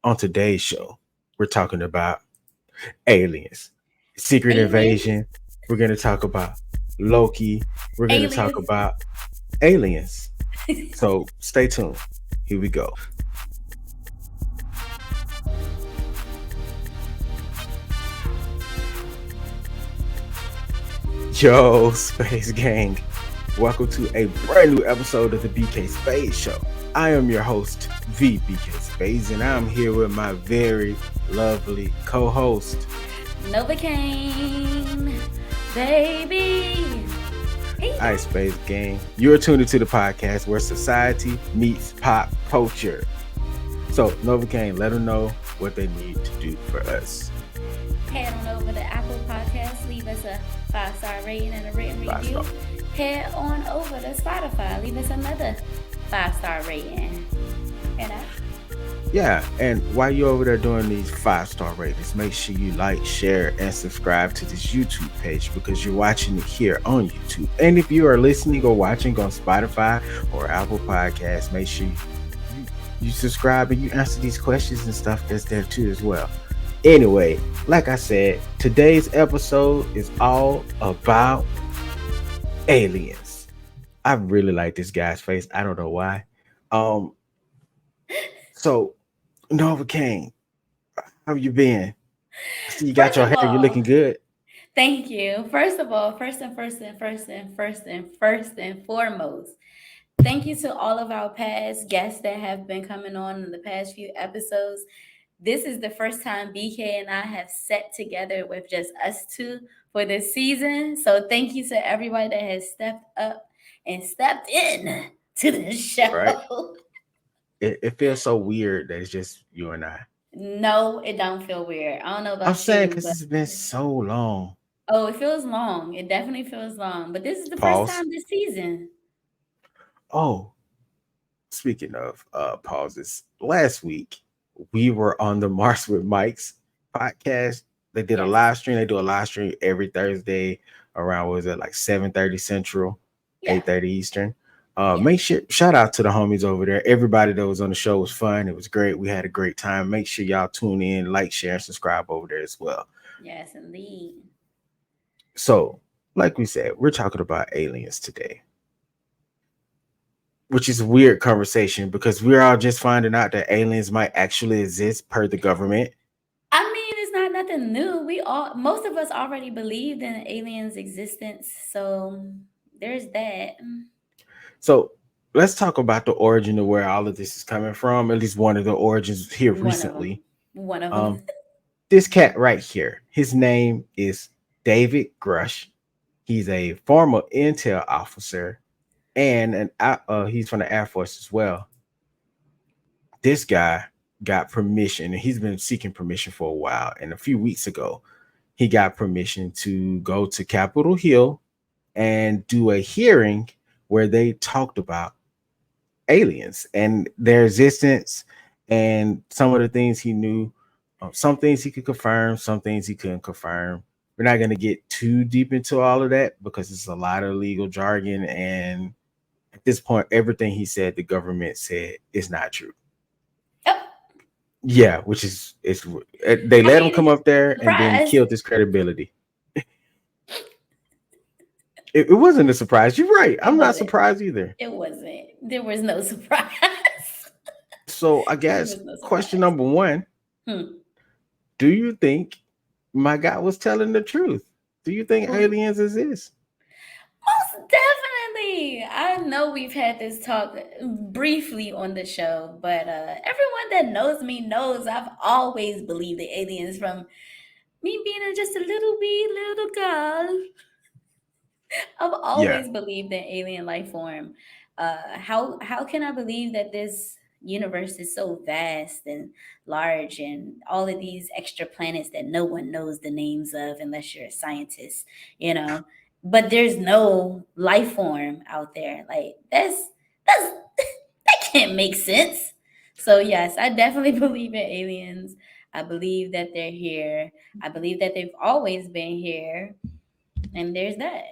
On today's show, we're talking about aliens, secret Aliens, invasion. We're going to talk about Loki. We're going to talk aliens. about aliens. So stay tuned. Here we go. Yo, Space Gang. Welcome to a brand new episode of the BK Spadez Show. I am your host, BK Spadez, and I'm here with my very lovely co-host. Novacaine, baby. All right, Space Gang. You're tuned into the podcast where society meets pop culture. So, Novacaine, let them know what they need to do for us. Head on over to Apple Podcasts, leave us a 5-star rating and a written Five review. star. Head on over to Spotify, leave us another 5-star rating. You know? Yeah, and while you're over there doing these 5-star ratings, make sure you like, share, and subscribe to this YouTube page because you're watching it here on YouTube. And if you are listening or watching on Spotify or Apple Podcasts, make sure you subscribe and you answer these questions and stuff that's there too as well. Anyway, like I said, today's episode is all about aliens. I really like this guy's face. I don't know why. Um, so Novocaine, how you been? I see you got First your of hair. You looking all, good. thank you. First of all, first and foremost, thank you to all of our past guests that have been coming on in the past few episodes. This is the first time BK and I have sat together with just us two for this season. So thank you to everybody that has stepped up and stepped in to the Right? show. It feels so weird that it's just you and I. No, it don't feel weird. I don't know I'm about saying you, because but it's been so long. oh, it feels long. It definitely feels long. But this is the first Pause. time this season. Oh, speaking of pauses, last week we were on the Mars with Mike's podcast. They did a Yes. live stream. They do a live stream every Thursday around, what was it, like 7:30 Central, Yeah. 8:30 Eastern. Yeah. Make sure shout out to the homies over there. Everybody that was on the show was fun. It was great. We had a great time. Make sure y'all tune in, like, share, and subscribe over there as well. Yes, indeed. So, like we said, we're talking about aliens today, which is a weird conversation because we're all just finding out that aliens might actually exist per the government. I mean, it's not nothing new. Most of us already believed in aliens' existence, so there's that. So let's talk about the origin of where all of this is coming from. At least one of the origins here One of them. recently. One of them. Um, this cat right here, his name is David Grush. He's a former intel officer and he's from the Air Force as well. This guy got permission, and he's been seeking permission for a while. And a few weeks ago, he got permission to go to Capitol Hill and do a hearing where they talked about aliens and their existence and some of the things he knew. Some things he could confirm, some things he couldn't confirm. We're not going to get too deep into all of that because it's a lot of legal jargon. And at this point, everything he said, the government said is not true. Oh, Yeah, which is it's they I let him mean, come up there and then surprise. killed his credibility. It wasn't a surprise. You're right. It I'm not wasn't. surprised either. It wasn't. There was no surprise. So I There guess was no question surprise. number one: Hmm. do you think my guy was telling the truth? Do you think Who? aliens exist? Most definitely. I know we've had this talk briefly on the show, but everyone that knows me knows I've always believed the aliens from me being just a little wee little girl. I've Yeah, always believed in alien life form. How can I believe that this universe is so vast and large, and all of these extra planets that no one knows the names of unless you're a scientist, you know? But there's no life form out there. Like that's that can't make sense. So yes, I definitely believe in aliens. I believe that they're here. I believe that they've always been here. And there's that.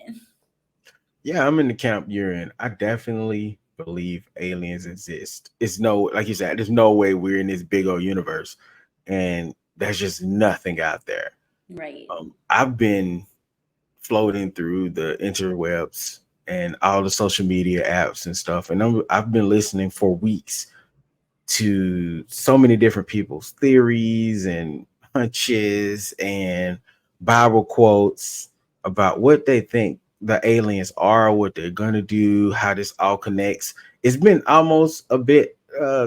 yeah, I'm in the camp you're in. I definitely believe aliens exist. It's no, like you said, there's no way we're in this big old universe, and there's just nothing out there. Right. I've been floating through the interwebs and all the social media apps and stuff, and I've been listening for weeks to so many different people's theories and hunches and Bible quotes about what they think the aliens are, what they're gonna do, how this all connects. It's been almost a bit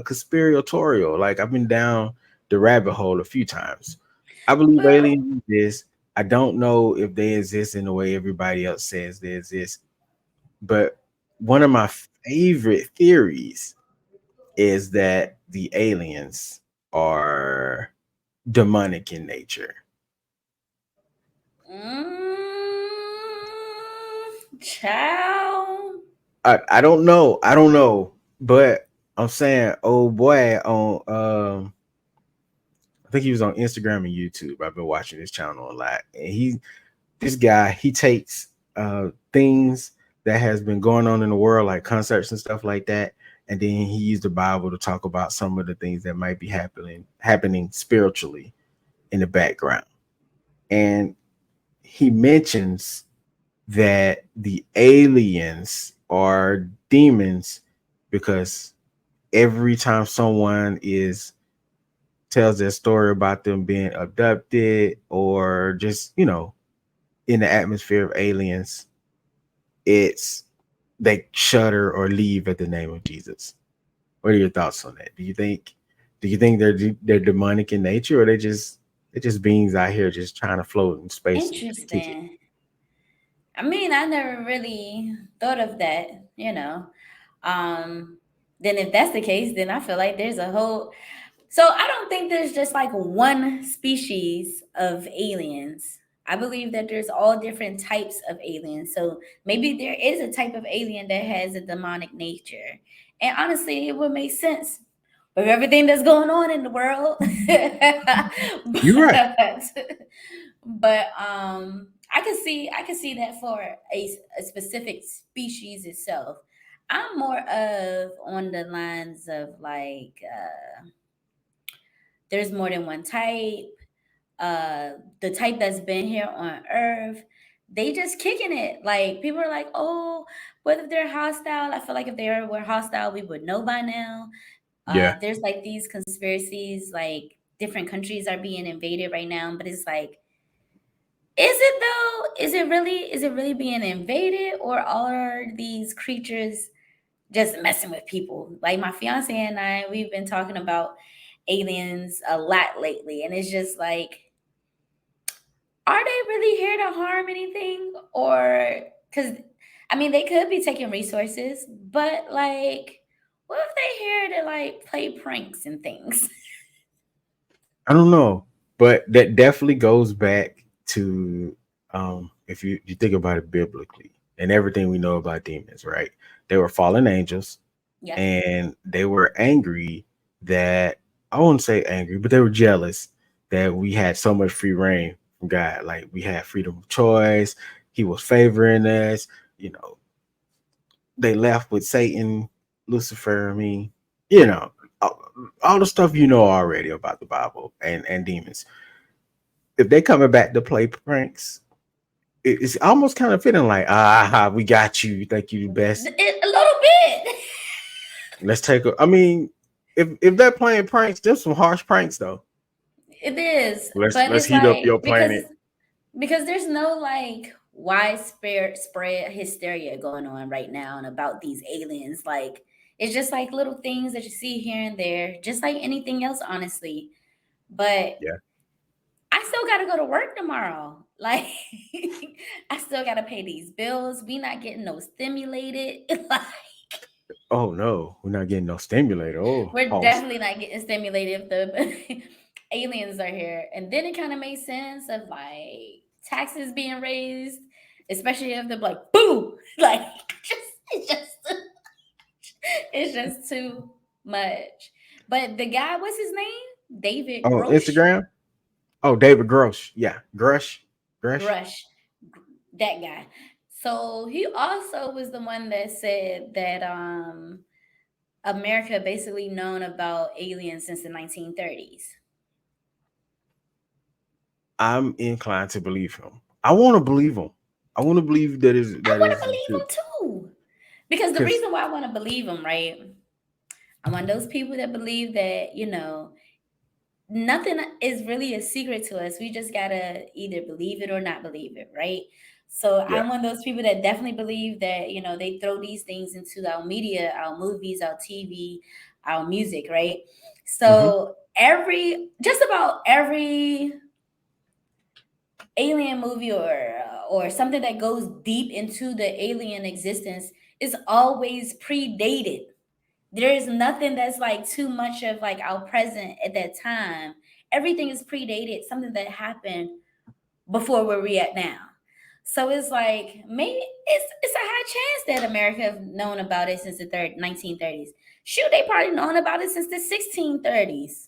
conspiratorial. Like I've been down the rabbit hole a few times. I believe Well, aliens exist. I don't know if they exist in the way everybody else says they exist, but one of my favorite theories is that the aliens are demonic in nature. child. I don't know. I don't know. But I'm saying, oh boy, on I think he was on Instagram and YouTube. I've been watching his channel a lot. And this guy, he takes things that has been going on in the world, like concerts and stuff like that, and then he used the Bible to talk about some of the things that might be happening spiritually in the background. And he mentions that the aliens are demons because every time someone is tells their story about them being abducted or just in the atmosphere of aliens, it's they shudder or leave at the name of Jesus. What are your thoughts on that? Do you think they're demonic in nature, or they're just beings out here just trying to float in space and kick it? Interesting. I mean, I never really thought of that, you know. Um, then if that's the case, then I feel like there's a whole. So I don't think there's just like one species of aliens. I believe that there's all different types of aliens. So maybe there is a type of alien that has a demonic nature. And honestly, it would make sense with everything that's going on in the world. You're right. but I can see that for a specific species itself. I'm more of on the lines of like there's more than one type. The type that's been here on Earth, they just kicking it. Like people are like, oh, what if they're hostile? I feel like if were hostile, we would know by now. Yeah. There's like these conspiracies, like different countries are being invaded right now, but it's like, is it though? Is it really being invaded, or are these creatures just messing with people? Like my fiance and I, we've been talking about aliens a lot lately, and it's just like, are they really here to harm anything? Or because I mean, they could be taking resources, but like, what if they here to like play pranks and things? I don't know, but that definitely goes back to if you think about it biblically and everything we know about demons, right? They were fallen angels Yep. and they were angry that I wouldn't say angry, but they were jealous that we had so much free reign from God. Like we had freedom of choice, He was favoring us. You know, they left with Satan, Lucifer. I mean, you know, all the stuff you know already about the Bible and demons. If they coming back to play pranks, it's almost kind of feeling like, we got you. You think you the best. A little bit. Let's take a. I mean, if they're playing pranks, there's some harsh pranks though. It is, Let's but let's it's heat up like your planet. because there's no like widespread spread hysteria going on right now and about these aliens. Like it's just like little things that you see here and there, just like anything else, honestly. But Yeah. I still got to go to work tomorrow. Like I still got to pay these bills. We not getting no stimulated. Like Oh no, we're not getting no stimulator. Oh, we're pause. definitely not getting stimulated if the aliens are here. And then it kind of makes sense of like taxes being raised, especially if they're like, boom, like just it's just it's just too much. But the guy, what's his name? David Oh, Grosh. Instagram. Oh, David Grosh. Yeah, Grush. Grush. Grush, that guy. So he also was the one that said that America basically known about aliens since the 1930s. I'm inclined to believe him. I want to believe him. I want to believe I that want is to the believe truth. him too. Because the Because reason why I want to believe him, right? I'm one of those people that believe that, nothing is really a secret to us. We just gotta either believe it or not believe it, right? So yeah. I'm one of those people that definitely believe that, they throw these things into our media, our movies, our TV, our music, right? Hmm. So just about every alien movie or something that goes deep into the alien existence is always predated. There is nothing that's like too much of like our present at that time. Everything is predated, something that happened before where we at now. So it's like maybe it's a high chance that America have known about it since the 1930s. Shoot, they probably known about it since the 1630s.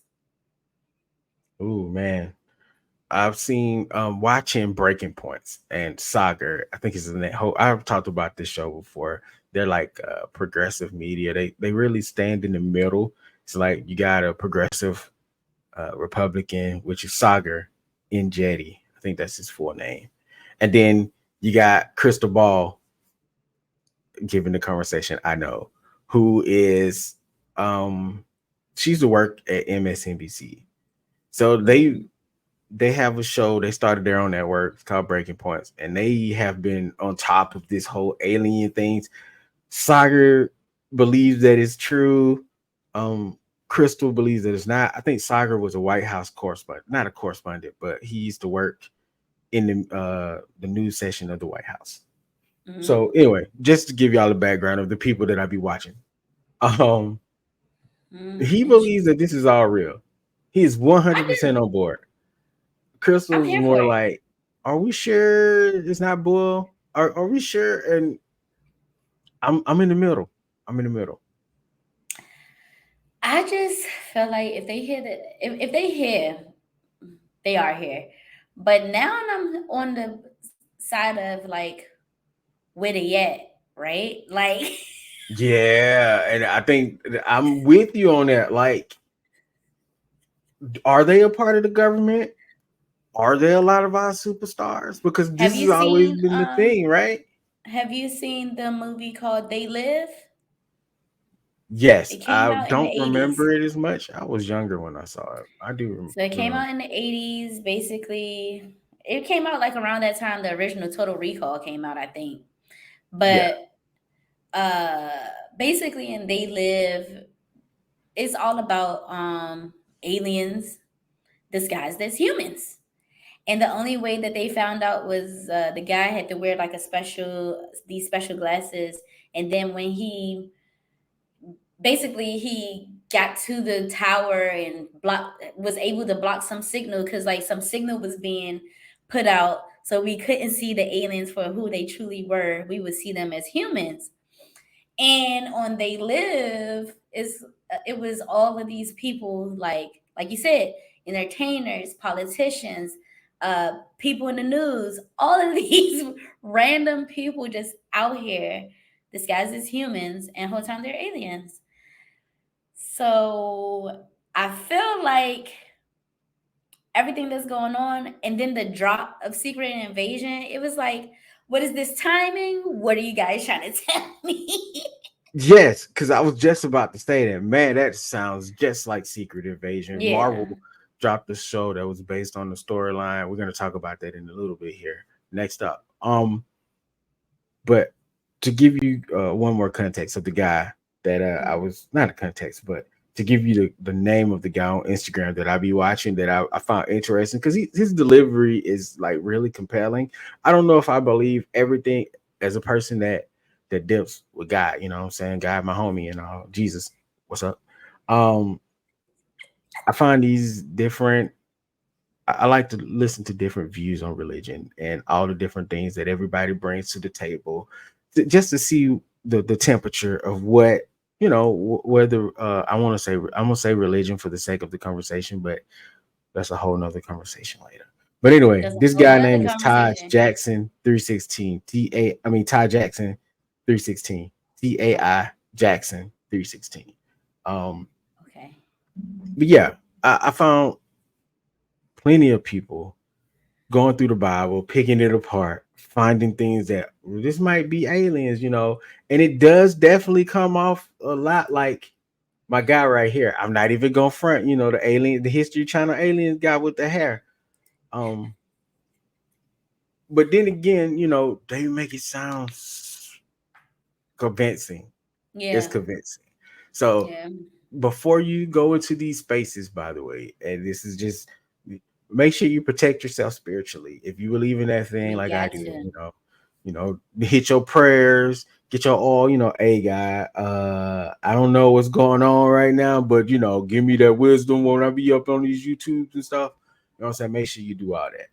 Oh man, I've seen watching Breaking Points and Saga. I think it's in that whole. I've talked about this show before. They're like progressive media. They really stand in the middle. It's like you got a progressive Republican, which is Saga in Jetty. I think that's his full name. And then you got Crystal Ball giving the conversation. I know who is um she's to work at MSNBC. So Mm-hmm. they have a show. They started their own network. It's called Breaking Points, and they have been on top of this whole alien things. Sagar believes that it's true. Um, Crystal believes that it's not. I think Sagar was a White House correspondent, not a correspondent, but he used to work in the news session of the White House. Mm-hmm. So anyway, just to give y'all the background of the people that I be watching, um, Mm, he believes that this is all real. He is one I hundred percent do. on board. I'm Crystal's here for more it. like, are we sure it's not bull? Are we sure? And I'm in the middle. I'm in the middle. I just feel like if they hear that, if they hear, they are here. But now I'm on the side of like where they at, right? Like, Yeah, and I think I'm with you on that. Like, are they a part of the government? Are they a lot of our superstars? Because have this you has always seen been the thing, right? have you seen the movie called They Live? Yes, It came I out in the don't 80s. remember it as much. I was younger when I saw it. I do So it came remember. out in the 80s. Basically, it came out like around that time the original Total Recall came out, I think. Yeah. But uh basically in They Live, it's all about aliens disguised as humans. And the only way that they found out was the guy had to wear like these special glasses. And then when he got to the tower and was able to block some signal because like some signal was being put out, so we couldn't see the aliens for who they truly were. We would see them as humans. And on They Live is it was all of these people like you said, entertainers, politicians, people in the news, all of these random people just out here disguised as humans, and whole time they're aliens. So I feel like everything that's going on, and then the drop of Secret Invasion, it was like, what is this timing? What are you guys trying to tell me? Yes, because I was just about to say that. Man, that sounds just like Secret Invasion. Yeah. Marvel dropped a show that was based on the storyline. We're gonna talk about that in a little bit here. Next up. But to give you one more context of the guy that I Mm-hmm. was not a context, but to give you the name of the guy on Instagram that I be watching that I found interesting because his delivery is like really compelling. I don't know if I believe everything as a person that dips with God, you know what I'm saying? God, my homie, and all Jesus, what's up? Um, I find these different I like to listen to different views on religion and all the different things that everybody brings to the table, just to see the temperature of what whether I'm gonna say religion for the sake of the conversation, but that's a whole nother conversation later. But anyway, That's a this whole guy other name is Todd conversation. Jackson 316. Todd Jackson 316. TAI Jackson 316. Um, Okay. but yeah, I found plenty of people going through the Bible, picking it apart, finding things that "Well, this might be aliens, and it does definitely come off a lot like my guy right here. I'm not even gonna front, the alien, the History Channel aliens guy with the hair. Um, but then again, they make it sound convincing. It's Yeah. convincing. So Yeah. before you go into these spaces, by the way, and this is just make sure you protect yourself spiritually. If you believe in that thing We like I got do, to. hit your prayers, get your all, hey guy, I don't know what's going on right now, but give me that wisdom when I be up on these YouTubes and stuff. You know what I'm saying? Make sure you do all that.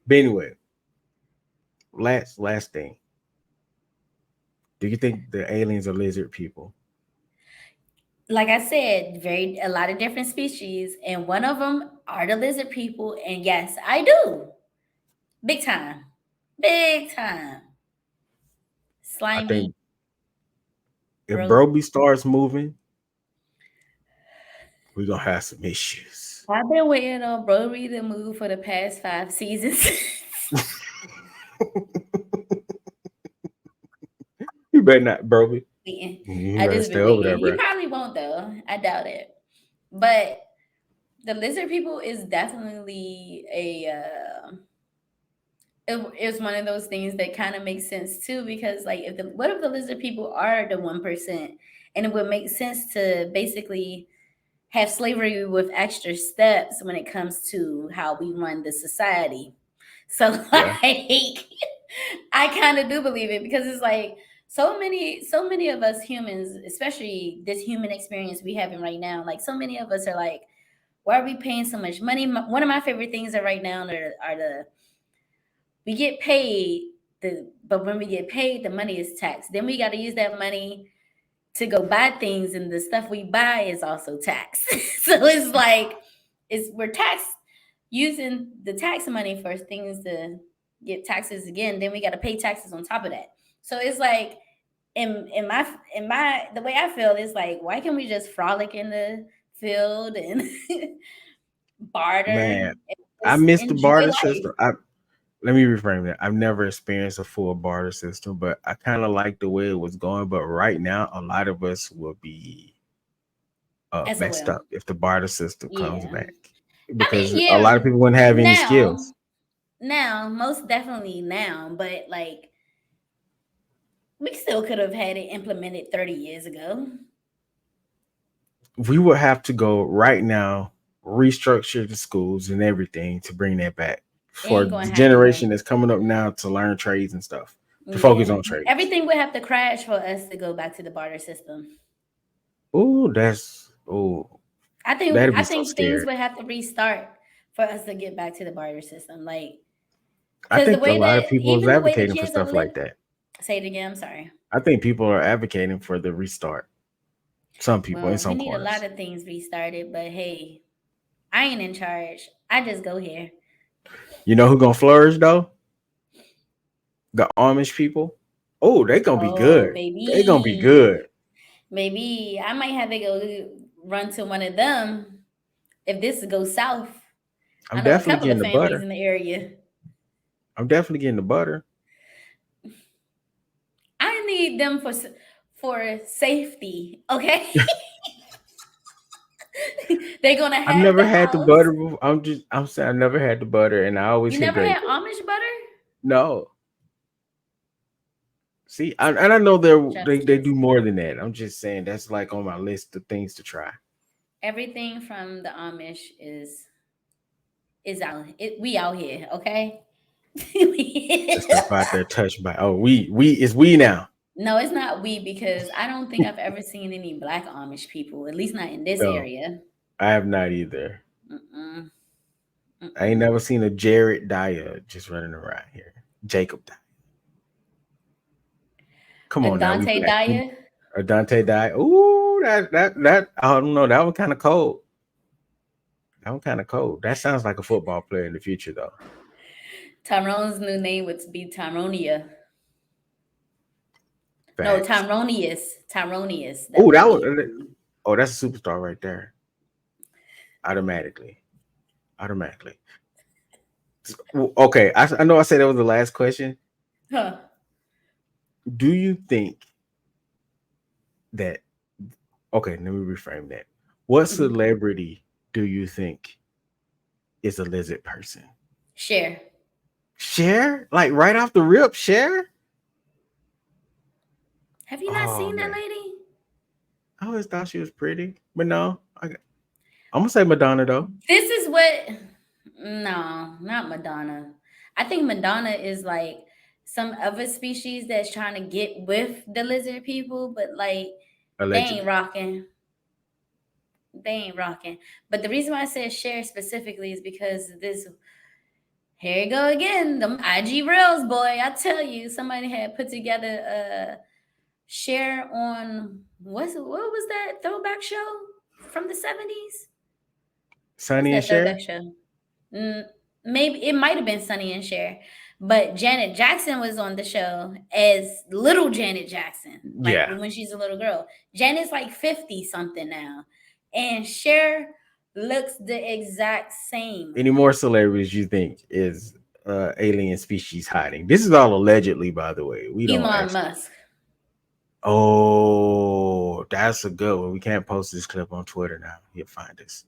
But anyway, last thing. Do you think the aliens are lizard people? Like I said, very a lot of different species, and one of them are the lizard people. And yes, I do. Big time. Big time. I Slimy, think if gross. Broby starts moving, we're gonna have some issues. I've been waiting on Brody to move for the past 5 seasons. You better not, Broby. Waiting. You I better just stay been over waiting. there, He bro. probably won't though. I doubt it. But the lizard people is definitely it's one of those things that kind of makes sense too, because like what if the lizard people are the 1%, and it would make sense to basically have slavery with extra steps when it comes to how we run the society. So Yeah, like I kind of do believe it, because it's like so many of us humans, especially this human experience we having right now, like so many of us are like, why are we paying so much money? One of my favorite things are right now are the we get paid, but when we get paid, the money is taxed. Then we got to use that money to go buy things, and the stuff we buy is also taxed. So it's like we're taxed using the tax money for things to get taxes again. Then we got to pay taxes on top of that. So it's like in my the way I feel is like, why can't we just frolic in the field and barter man. and I just missed the enjoy barter life? system. Let me reframe that. I've never experienced a full barter system, but I kind of like the way it was going. But right now, a lot of us will be messed SOL. up if the barter system comes Yeah. back I mean, because a yeah, lot of people wouldn't have any now, skills. most definitely now, but like we still could have had it implemented 30 years ago. We would have to go right now, restructure the schools and everything to bring that back It for ain't gonna the happen though. generation that's coming up now to learn trades and stuff, to focus Yeah. on trades. Everything would have to crash for us to go back to the barter system. Oh, I think that'd I be so think things scary. would have to restart for us to get back to the barter system. Like, I because the think a way lot of that people is even the way the advocating for kids are stuff like living, that. say it again, I'm sorry. I think people are advocating for the restart. Some people in Well, we some need a lot corners. of things restarted, but hey, I ain't in charge. I just go here. You know who gonna flourish though? The Amish people. Oh, they gonna be Oh, good. They gonna be good. maybe. Maybe I might have to go run to one of them if this goes south. I I'm know a definitely couple getting of the families butter. in the area. I'm definitely getting the butter. I need them for safety. Okay, they're gonna I've have never the had the house. butter before. I'm saying I never had the butter, and I always You hear never great had things. Amish butter? No, see, and I know they Trust they me. do more than that. I'm just saying that's like on my list of things to try. Everything from the Amish is out. We out here, okay? The stuff out there touched by we it's we now. No, it's not we, because I don't think I've ever seen any black Amish people, at least not in this No, area. I have not either. Mm-mm, I ain't mm-mm. never seen a Jared Dyer just running around here. Jacob Dyer. Come A on now, we Dante black. Dyer? Or Dante Dyer. Ooh, that I don't know. That one kind of cold. That one kind of cold. That sounds like a football player in the future though. Tyrone's new name would be Tyronia. No, Facts. Tyronius. Tyronius. That Oh, would that be. was. Oh, that's a superstar right there. Automatically. Automatically. Okay, I know I said that was the last question. Huh. Do you think that? Okay, let me reframe that. What Mhm. celebrity do you think is a lizard person? Share. Cher? Like right off the rip, Cher? Have you not Oh seen that man, lady? I always thought she was pretty, but no, I'm gonna say Madonna though. This is what. No, not Madonna. I think Madonna is like some other species that's trying to get with the lizard people, but like they ain't Allegedly. rocking. They ain't rocking. But the reason why I said share specifically is because this. Here you go again. Them IG reels, boy. I tell you, somebody had put together a share on what was that throwback show from the 70s? What's Sonny and that throwback Cher? show? Mm, maybe it might have been Sonny and Cher, but Janet Jackson was on the show as little Janet Jackson, like Yeah. when she's a little girl. Janet's like 50 something now, and Cher looks the exact same. Any more celebrities you think is alien species hiding? This is all allegedly, by the way. We don't Elon actually. Musk Oh, that's a good one. We can't post this clip on Twitter now. He'll find us.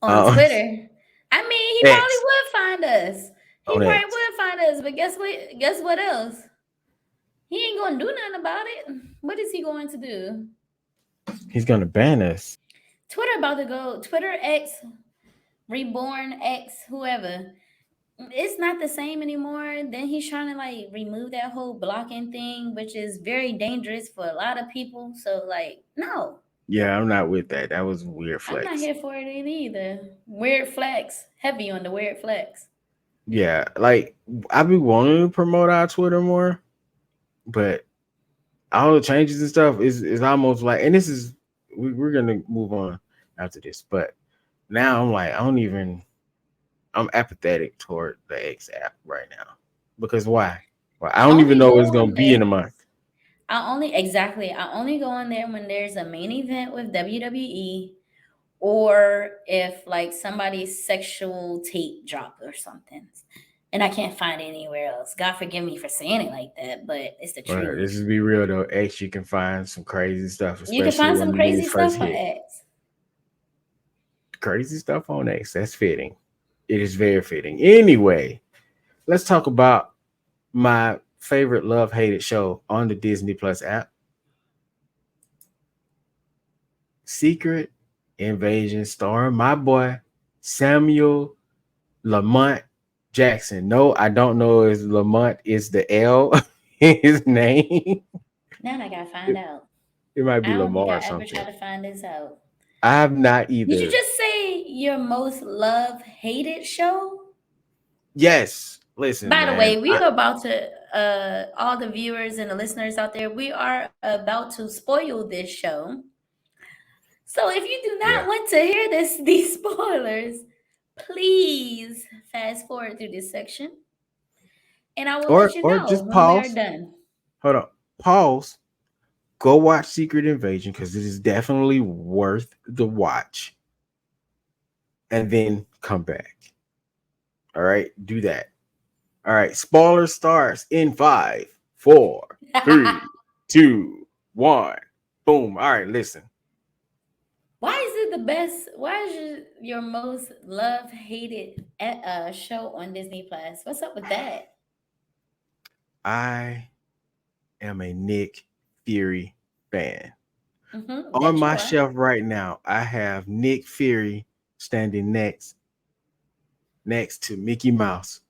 on Uh, Twitter. I mean, he probably X would find us. He on probably X. would find us, but guess what? Guess what else? He ain't gonna do nothing about it. What is he going to do? He's gonna ban us. Twitter about to go. Twitter X, Reborn X, whoever. It's not the same anymore. Then he's trying to like remove that whole blocking thing, which is very dangerous for a lot of people. So like, no, Yeah, I'm not with that. That was a weird I'm not flex. here for it either. Weird flex, heavy on the weird flex. Yeah, like I be wanting to promote our Twitter more, but all the changes and stuff is almost like, and this is we're gonna move on after this, but now I'm like I'm apathetic toward the X app right now because why? Well, I I don't even only know go what it's gonna on be in there. a month. I only go on there when there's a main event with WWE or if like somebody's sexual tape drop or something. And I can't find it anywhere else. God forgive me for saying it like that, but it's the Well, truth. this is be real though. X, you can find some crazy stuff, You can especially find when some the news crazy first stuff on hit. X. Crazy stuff on X. That's fitting. It is very fitting. Anyway, let's talk about my favorite love hated show on the Disney Plus app, Secret Invasion, starring my boy Samuel Lamont Jackson. No, I don't know if Lamont is the L in his name. Now I gotta find It, out. it might be I don't think Lamar I or ever something. tried to find this out. I have not Did you either. just say your most love hated show? Yes, listen, By the man. way, we are about to all the viewers and the listeners out there, we are about to spoil this show. So if you do not Yeah. want to hear these spoilers, please fast forward through this section and I will let you Or know just when we are pause. done. Hold on. Pause. Go watch Secret Invasion because it is definitely worth the watch. And then come back. All right. Do that. All right. Spoiler starts in 5, 4, 3, 2, 1. Boom. All right. Listen. Why is it the best? Why is your most love hated show on Disney Plus? What's up with that? I am a Nick Fury fan. Mm-hmm, On that you my are. shelf right now, I have Nick Fury standing next to Mickey Mouse.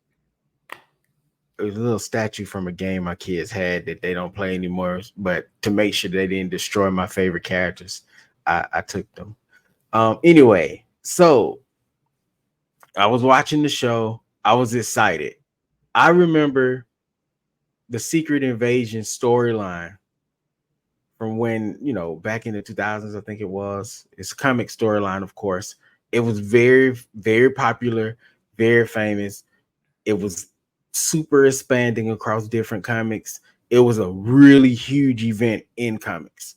It was a little statue from a game my kids had that they don't play anymore. But to make sure they didn't destroy my favorite characters, I took them. Anyway, so I was watching the show. I was excited. I remember the Secret Invasion storyline from when, back in the 2000s, I think it was. It's a comic storyline, of course. It was very, very popular, very famous. It was super expanding across different comics. It was a really huge event in comics.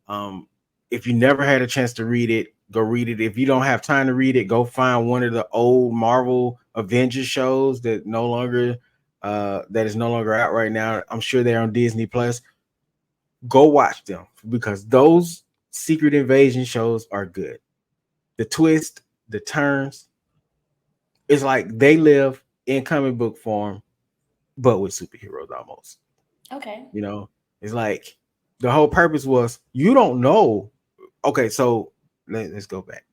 Um, if you never had a chance to read it, go read it. If you don't have time to read it, go find one of the old Marvel Avengers shows that is no longer out right now. I'm sure they're on Disney Plus. Go watch them because those Secret Invasion shows are good. The twist, the turns, it's like they live in comic book form, but with superheroes almost. Okay. You know, it's like the whole purpose was you don't know. Okay, so let's go back.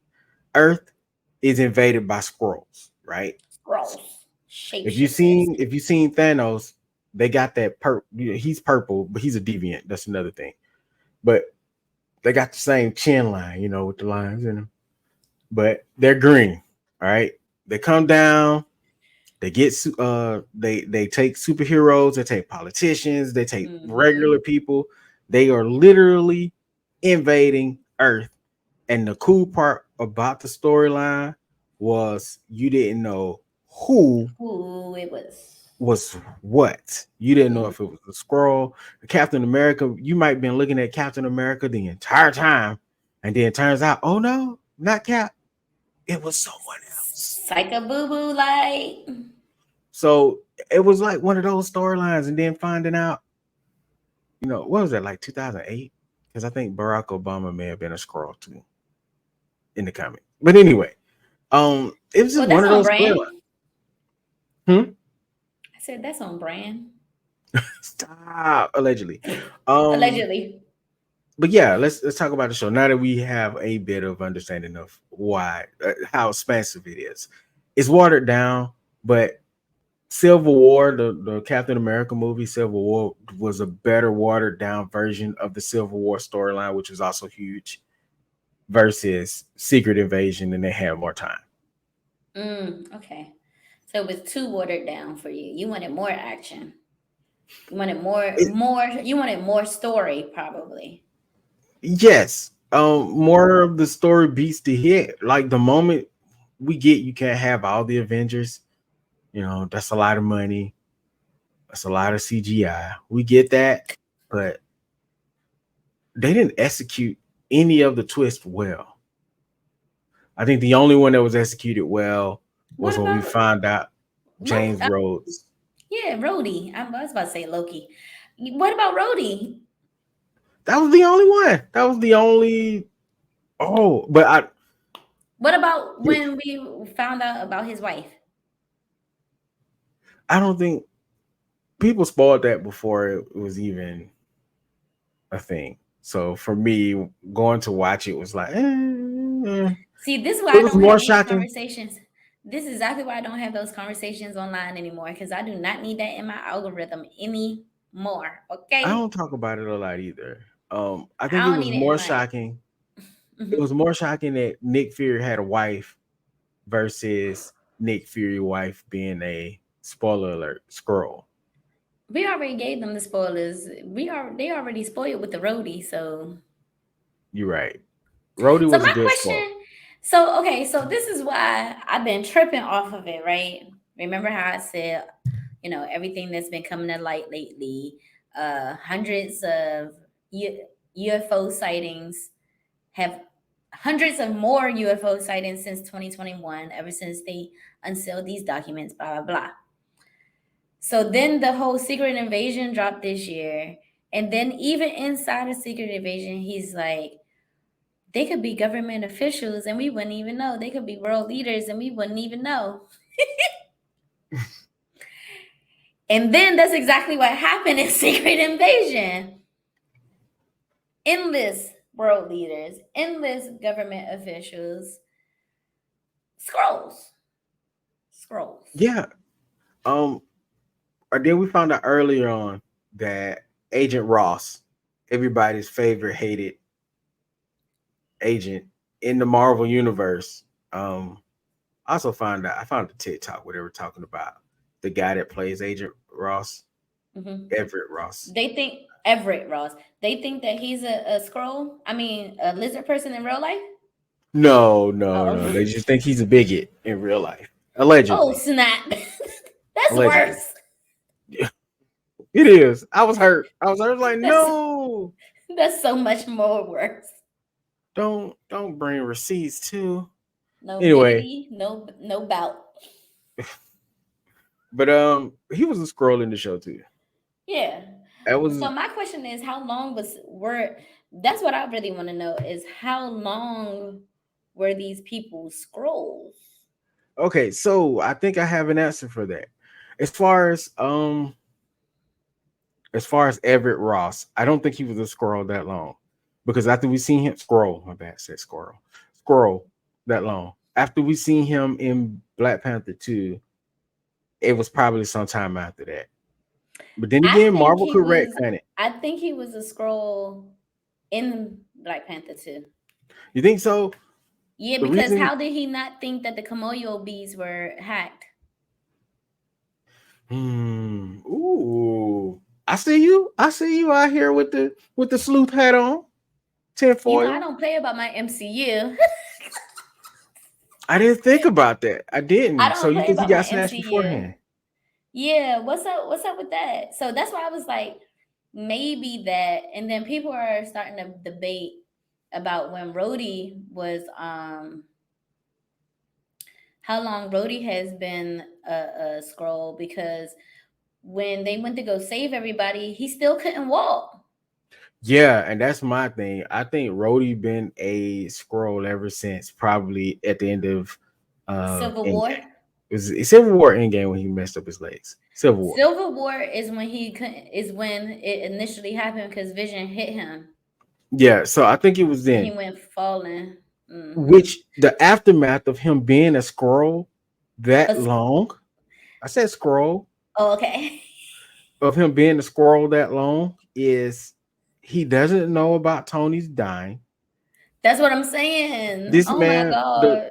Earth is invaded by squirrels, right? Scrolls. If Shapeshifters. you seen Thanos, they got that he's purple, but he's a deviant. That's another thing. But they got the same chin line, with the lines in them. But they're green. All right. They come down, they take superheroes, they take politicians, they take Mm-hmm. regular people. They are literally invading Earth. And the cool part about the storyline was you didn't know who Ooh, it was. was what. You didn't know Mm. if it was the Scroll, Captain America. You might have been looking at Captain America the entire time, and then it turns out, oh no, not Cap. It was someone else. Psycho boo boo like. So it was like one of those storylines, and then finding out, what was that, like 2008? Because I think Barack Obama may have been a scroll too in the comic. But anyway, it was just Well, one that's of on those brand. storylines. Hmm? I said that's on brand. Stop, allegedly. Um, Allegedly. but yeah, let's talk about the show now that we have a bit of understanding of why how expansive it is. It's watered down, but Civil War, the Captain America movie, Civil War was a better watered down version of the Civil War storyline, which was also huge, versus Secret Invasion, and they had more time. Okay. So it was too watered down for you. You wanted more action. You wanted more. You wanted more story, probably. Yes. More of the story beats the hit. Like the moment we get, you can't have all the Avengers. That's a lot of money. That's a lot of CGI. We get that, but they didn't execute any of the twist well. I think the only one that was executed well What was when we about found out what? James Rhodes. Yeah, Rhodey. I was about to say Loki. What about Rhodey? That was the only one. That was the only. Oh, but What about when we found out about his wife? I don't think people spoiled that before it was even a thing. So for me, going to watch it was like, See, this is why it I was don't have more those shocking. conversations. This is exactly why I don't have those conversations online anymore because I do not need that in my algorithm anymore. I Okay, don't talk about it a lot either. I think I it don't was need it in more my. shocking. It Mhm. was more shocking that Nick Fury had a wife versus Nick Fury wife being a spoiler alert scroll. We already gave them the spoilers. They already spoiled with the roadie. You're right. Rhodey So was a my good spoil. question. So okay, so this is why I've been tripping off of it, right? Remember how I said, everything that's been coming to light lately, hundreds of UFO sightings have hundreds of more UFO sightings since 2021, ever since they unsealed these documents, blah blah blah. So then the whole secret invasion dropped this year. And then even inside of secret invasion, he's like, they could be government officials and we wouldn't even know. They could be world leaders and we wouldn't even know. And then that's exactly what happened in secret invasion. Endless world leaders, endless government officials, scrolls, scrolls. Yeah. Um. Or then we found out earlier on that Agent Ross, everybody's favorite hated agent in the Marvel universe. I found the TikTok where they were talking about the guy that plays Agent Ross, Hmm. Everett Ross. They think Everett Ross. They think that he's a scroll. I mean, a lizard person in real life. No, no, Oh, no. They just think he's a bigot in real life. oh Allegedly. snap! That's Allegedly. worse. It is. I was hurt. I was like, That's no, that's so much more worse. don't bring receipts too. No Anyway, biggity, no bout. but he was a scroll in the show too. Yeah. That So was my question is, how long were? That's what I really want to know is how long were these people scrolls? okay. So I think I have an answer for that. As far as as far as Everett Ross, I don't think he was a squirrel that long because after we seen him scroll, my bad, said squirrel that long. After we seen him in Black Panther 2, it was probably sometime after that. But then I again, think Marvel he could was. retcon it. I think he was a scroll in Black Panther too. You think so? Yeah, The because reason, how did he not think that the Komoyo bees were hacked? ooh, I see you. I see you out here with the sleuth hat on, I tinfoil. don't play about my MCU. I didn't think about that. I I didn't. So don't you play think he about my got snatched MCU. beforehand? Yeah, what's up? What's up with that? So that's why I was like, maybe that. And then people are starting to debate about when Rhodey was how long Rhodey has been a scroll because when they went to go save everybody, he still couldn't walk. Yeah, and that's my thing. I think Rhodey been a scroll ever since probably at the end of Civil Endgame. War. It's Civil War Endgame when he messed up his legs. Civil War. Civil War is when he couldn't is when it initially happened because Vision hit him Yeah, so I think it was and he then. went falling. Hmm. Which the aftermath of him being a scroll that A long, I said scroll, Oh, okay. of him being a squirrel that long is he doesn't know about Tony's dying. That's what I'm saying. This Oh my man, god.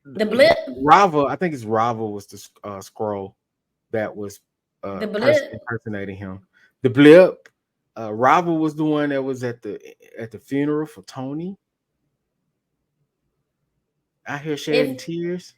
The blip. Rava, I think it's Rava was the scroll that was The blip. impersonating him. The blip, Rava was the one that was at the funeral for Tony. Out here shedding If tears.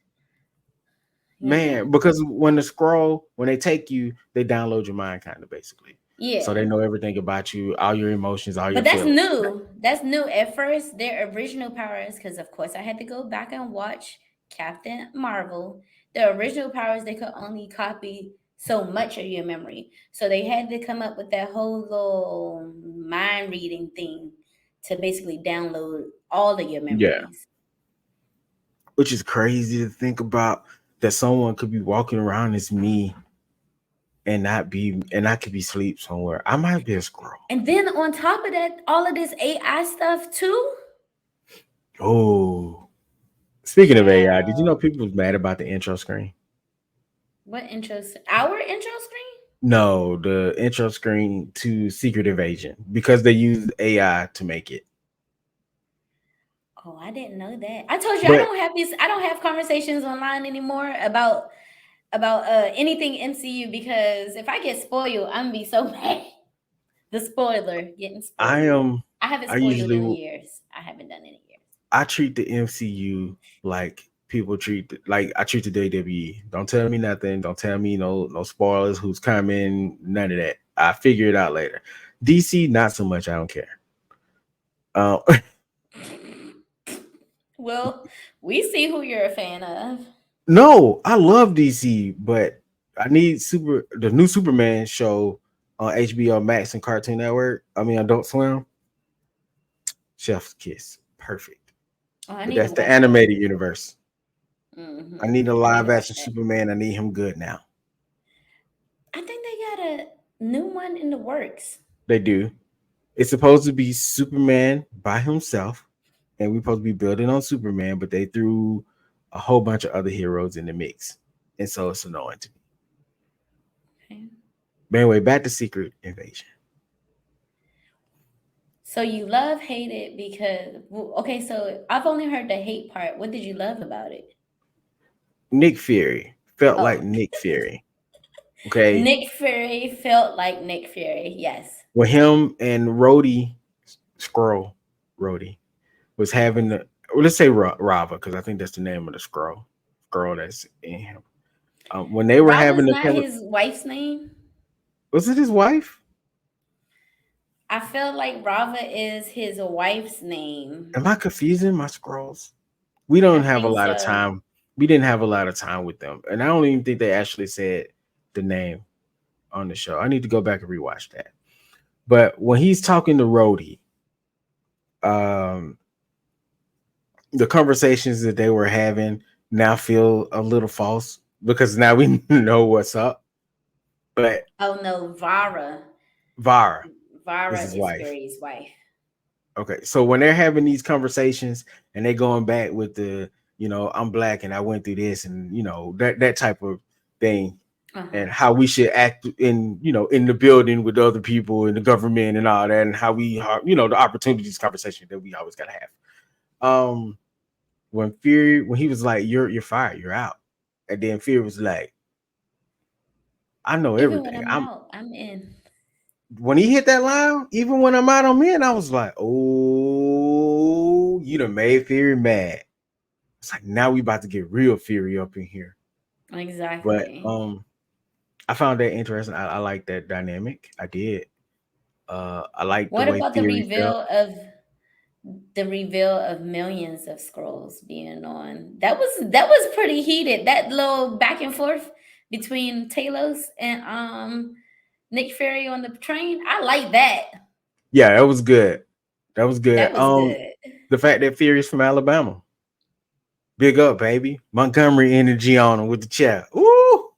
yeah. Man, because when the scroll, when they take you, they download your mind kind of basically. So Yeah. they know everything about you, all your emotions, all your But that's feelings. new. That's new. At first, their original powers, because of course I had to go back and watch Captain Marvel. The original powers they could only copy so much of your memory. So they had to come up with that whole little mind reading thing to basically download all of your Yeah. memories. Which is crazy to think about that someone could be walking around as me and I could be asleep somewhere. I might be a squirrel. And then on top of that, all of this AI stuff too. Oh, speaking of AI, did you know Child. people was mad about the intro screen? What intro? Our intro screen? No, the intro screen to Secret Invasion because they used AI to make it. Oh, I didn't know that. I told you I But don't have these. I don't have conversations online anymore about anything MCU because if I get spoiled, I'm gonna be so mad. The spoiler, getting I spoiled. am I haven't I spoiled in usually years. I haven't done it in years. I treat the MCU like people treat like I treat the WWE. Don't tell me nothing. Don't tell me no spoilers. Who's coming? None of that. I figure it out later. DC, not so much. I don't care. Uh, Well, we see who you're a fan of. no, I love DC, but I need the new Superman show on HBO Max and Cartoon Network. I mean Adult Swim. Chef's kiss, perfect. Oh, I But need to that's the watch that. animated universe. I need a I need live to watch action that. Superman. I need him good now. I think they got a new one in the works. They do. It's supposed to be Superman by himself, and we're supposed to be building on Superman, but they threw a whole bunch of other heroes in the mix, and so it's annoying to me. Okay. But anyway, back to Secret Invasion. So you love hate it because okay, so I've only heard the hate part. What did you love about it? Nick Fury felt like Oh, Nick Fury. Okay, Nick Fury felt like Nick Fury. Yes. with him and Rhodey, Scroll, Rhodey was having the. Well, let's say Rava because I think that's the name of the scroll. Girl that's in him. When they were Rob having was the not his wife's name. Was it his wife? I feel like Rava is his wife's name. Am I confusing my scrolls? We I don't have a think lot of so. time. We didn't have a lot of time with them, and I don't even think they actually said the name on the show. I need to go back and rewatch that. But when he's talking to Rhodey, um, the conversations that they were having now feel a little false because now we know what's up. But Oh no, Vara. Vara is Vara his is wife. Barry's wife. Okay, so when they're having these conversations and they're going back with the, I'm black and I went through this and that type of thing, Uh huh. and how we should act in the building with other people in the government and all that, and how we are, the opportunities conversation that we always gotta have. When Fury, when he was like, "You're fired, you're out," and then Fury was like, "I know Even when everything." I'm out, I'm in. When he hit that line, even when I'm out on men, I was like, "Oh, you done made Fury mad." It's like now we about to get real Fury up in here. But Exactly. I found that interesting. I like that dynamic. I did. I like the What way about Fury felt. the reveal of millions of scrolls being on? That was pretty heated. That little back and forth between Talos and Nick Fury on the train. I like that. Yeah, that was good. That was good. That was good. The fact that Fury's from Alabama, big up, baby. Montgomery energy on him with the chair. Ooh,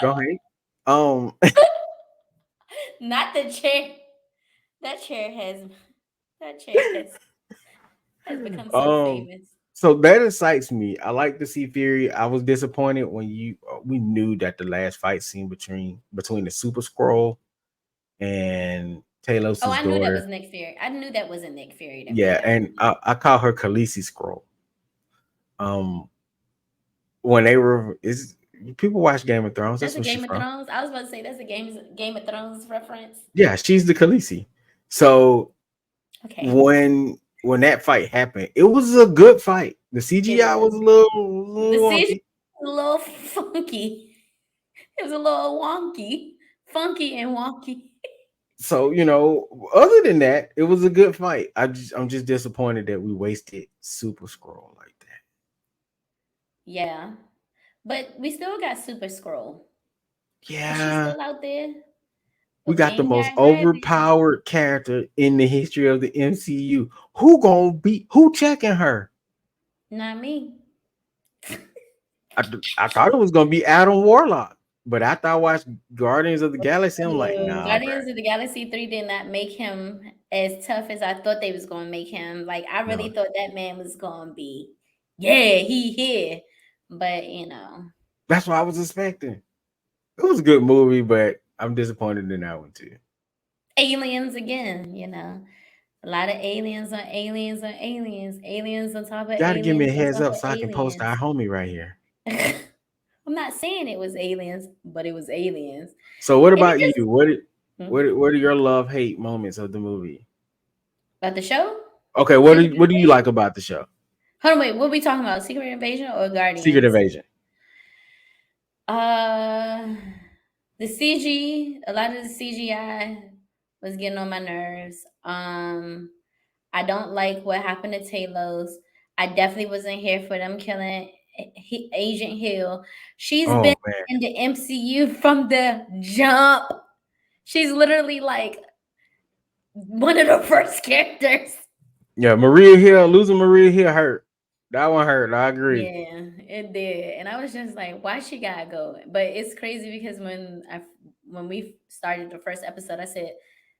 go ahead. Um, Not the chair. That chair has that chair has become so um, famous. so that excites me. I like to see Fury. I was disappointed when we knew that the last fight scene between the Super Scroll and Oh, Talos's I knew that was daughter. Nick Fury. I knew that wasn't Nick Fury that made Yeah, out with and him. I call her Khaleesi Scroll. Um, when they were is people watch Game of Thrones. That's That's a where she's Game of from. Thrones. I was about to say that's a Game of Thrones reference. Yeah, she's the Khaleesi. So Okay, when that fight happened, it was a good fight. The it CGI was was. a little, The CG wonky. was a little funky. It was a little wonky, funky and wonky. So other than that, it was a good fight. I'm just disappointed that we wasted Super Scroll like that. Yeah, but we still got Super Scroll. Is she Yeah, still out there? we But we got the ain't most got Rabbit. overpowered character in the history of the MCU. Who gonna be who checking her? Not me. I thought it was gonna be Adam Warlock, but after I watched Guardians of the Galaxy, I'm like, nah, bro, Guardians of the Galaxy 3 did not make him as tough as I thought they was going to make him. Like, I no. really thought that man was going to be, yeah, he here. But, That's what I was expecting. It was a good movie, but I'm disappointed in that one too. aliens again. A lot of aliens on aliens on aliens, aliens on top of You gotta give me a aliens on heads top up of so I can post our aliens. homie right here. I'm not saying it was aliens, but it was aliens. So what And it about you? just, hmm? What are your love hate moments of the movie? About the show? Okay, Secret what do you like Invasion? about the show? Hold on, wait, what are we talking about? Secret Invasion or Secret Guardians? Invasion. Uh, the CG, a lot of the CGI was getting on my nerves. I don't like what happened to Talos. I definitely wasn't here for them killing Agent Hill. She's been Oh man. in the MCU from the jump. She's literally like one of the first characters. Yeah, Maria Hill, losing Maria Hill hurt. That one hurt. I agree. Yeah, it did, and I was just like, "Why she gotta go?" But it's crazy because when we started the first episode, I said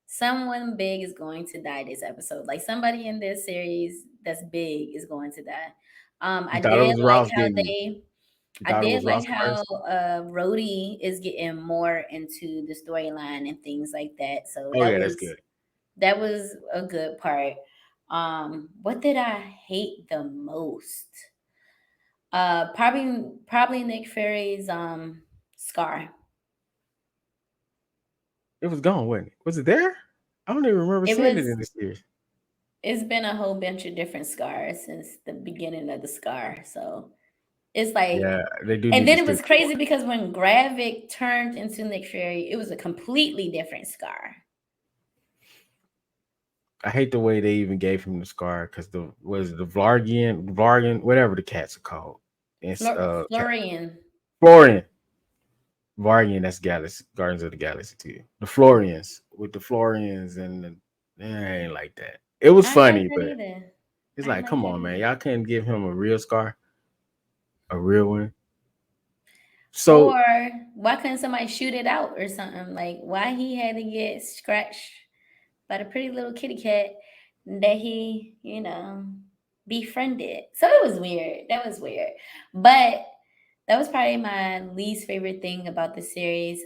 someone big is going to die this episode. Like somebody in this series that's big is going to die. You thought it was Ross, didn't you? You I thought it did was Ross like at how first? Rhodey is getting more into the storyline and things like that. So Oh yeah, that's good. that was a good part. What did I hate the most? Probably Nick Fury's scar. It was gone, wasn't it? Was it there? I don't even remember It seeing it was. in the series. It's been a whole bunch of different scars since the beginning of the scar. So It's like, Yeah, they do and need to then it stick was to crazy one. because when Gravik turned into Nick Fury, it was a completely different Scar. I hate the way they even gave him the scar because the was the Vlargian, whatever the cats are called. It's Florian. Florian. Vargian, that's Galaxy Guardians of the Galaxy too. The Florians with the Florians and ain't like that. It was I ain't like funny, that but either. it's I ain't like, like come that on, man, either. y'all couldn't give him a real scar, a real one. Or So why couldn't somebody shoot it out or something? Like why he had to get scratched by the pretty little kitty cat that he, befriended. So it was weird. That was weird. But that was probably my least favorite thing about the series.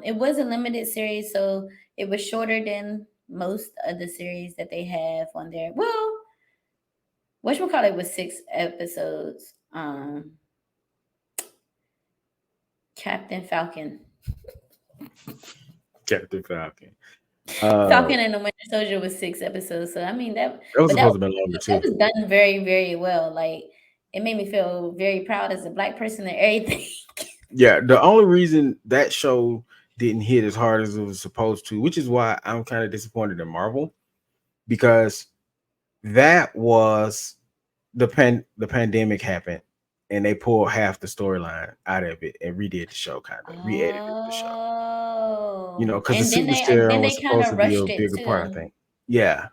It was a limited series, so it was shorter than most of the series that they have on there. Well, whatchamacallit was 6 episodes. Captain Falcon. Captain Falcon, Falcon and the Winter Soldier was 6 episodes. So I mean that, that was but that supposed to be longer that too. was done very, very well. Like it made me feel very proud as a black person and everything. Yeah, the only reason that show didn't hit as hard as it was supposed to, which is why I'm kind of disappointed in Marvel, because that was the pandemic happened and they pulled half the storyline out of it and redid the show, kind of re-edited the show. You know, Oh, because the suit and then serum was they kind supposed to of be a rushed it bigger part, I too. think. Yeah.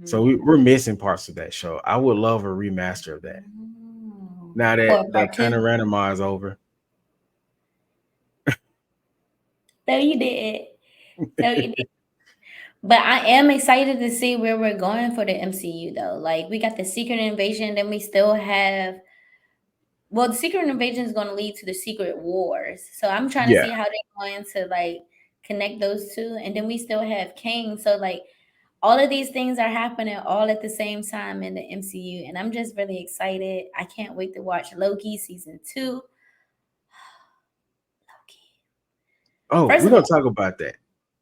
So Hmm. we're missing parts of that show. I would love a remaster of that. Now For that a the part two. panorama is over. No, you did. No, you did. But I am excited to see where we're going for the MCU though. Like we got the Secret Invasion, then we still have, well, the Secret Invasion is going to lead to the Secret Wars. So I'm trying to Yeah. see how they're going to like connect those two, and then we still have King. So like all of these things are happening all at the same time in the MCU, and I'm just really excited. I can't wait to watch Loki season 2. Loki. Oh, First we're of gonna all, talk about that.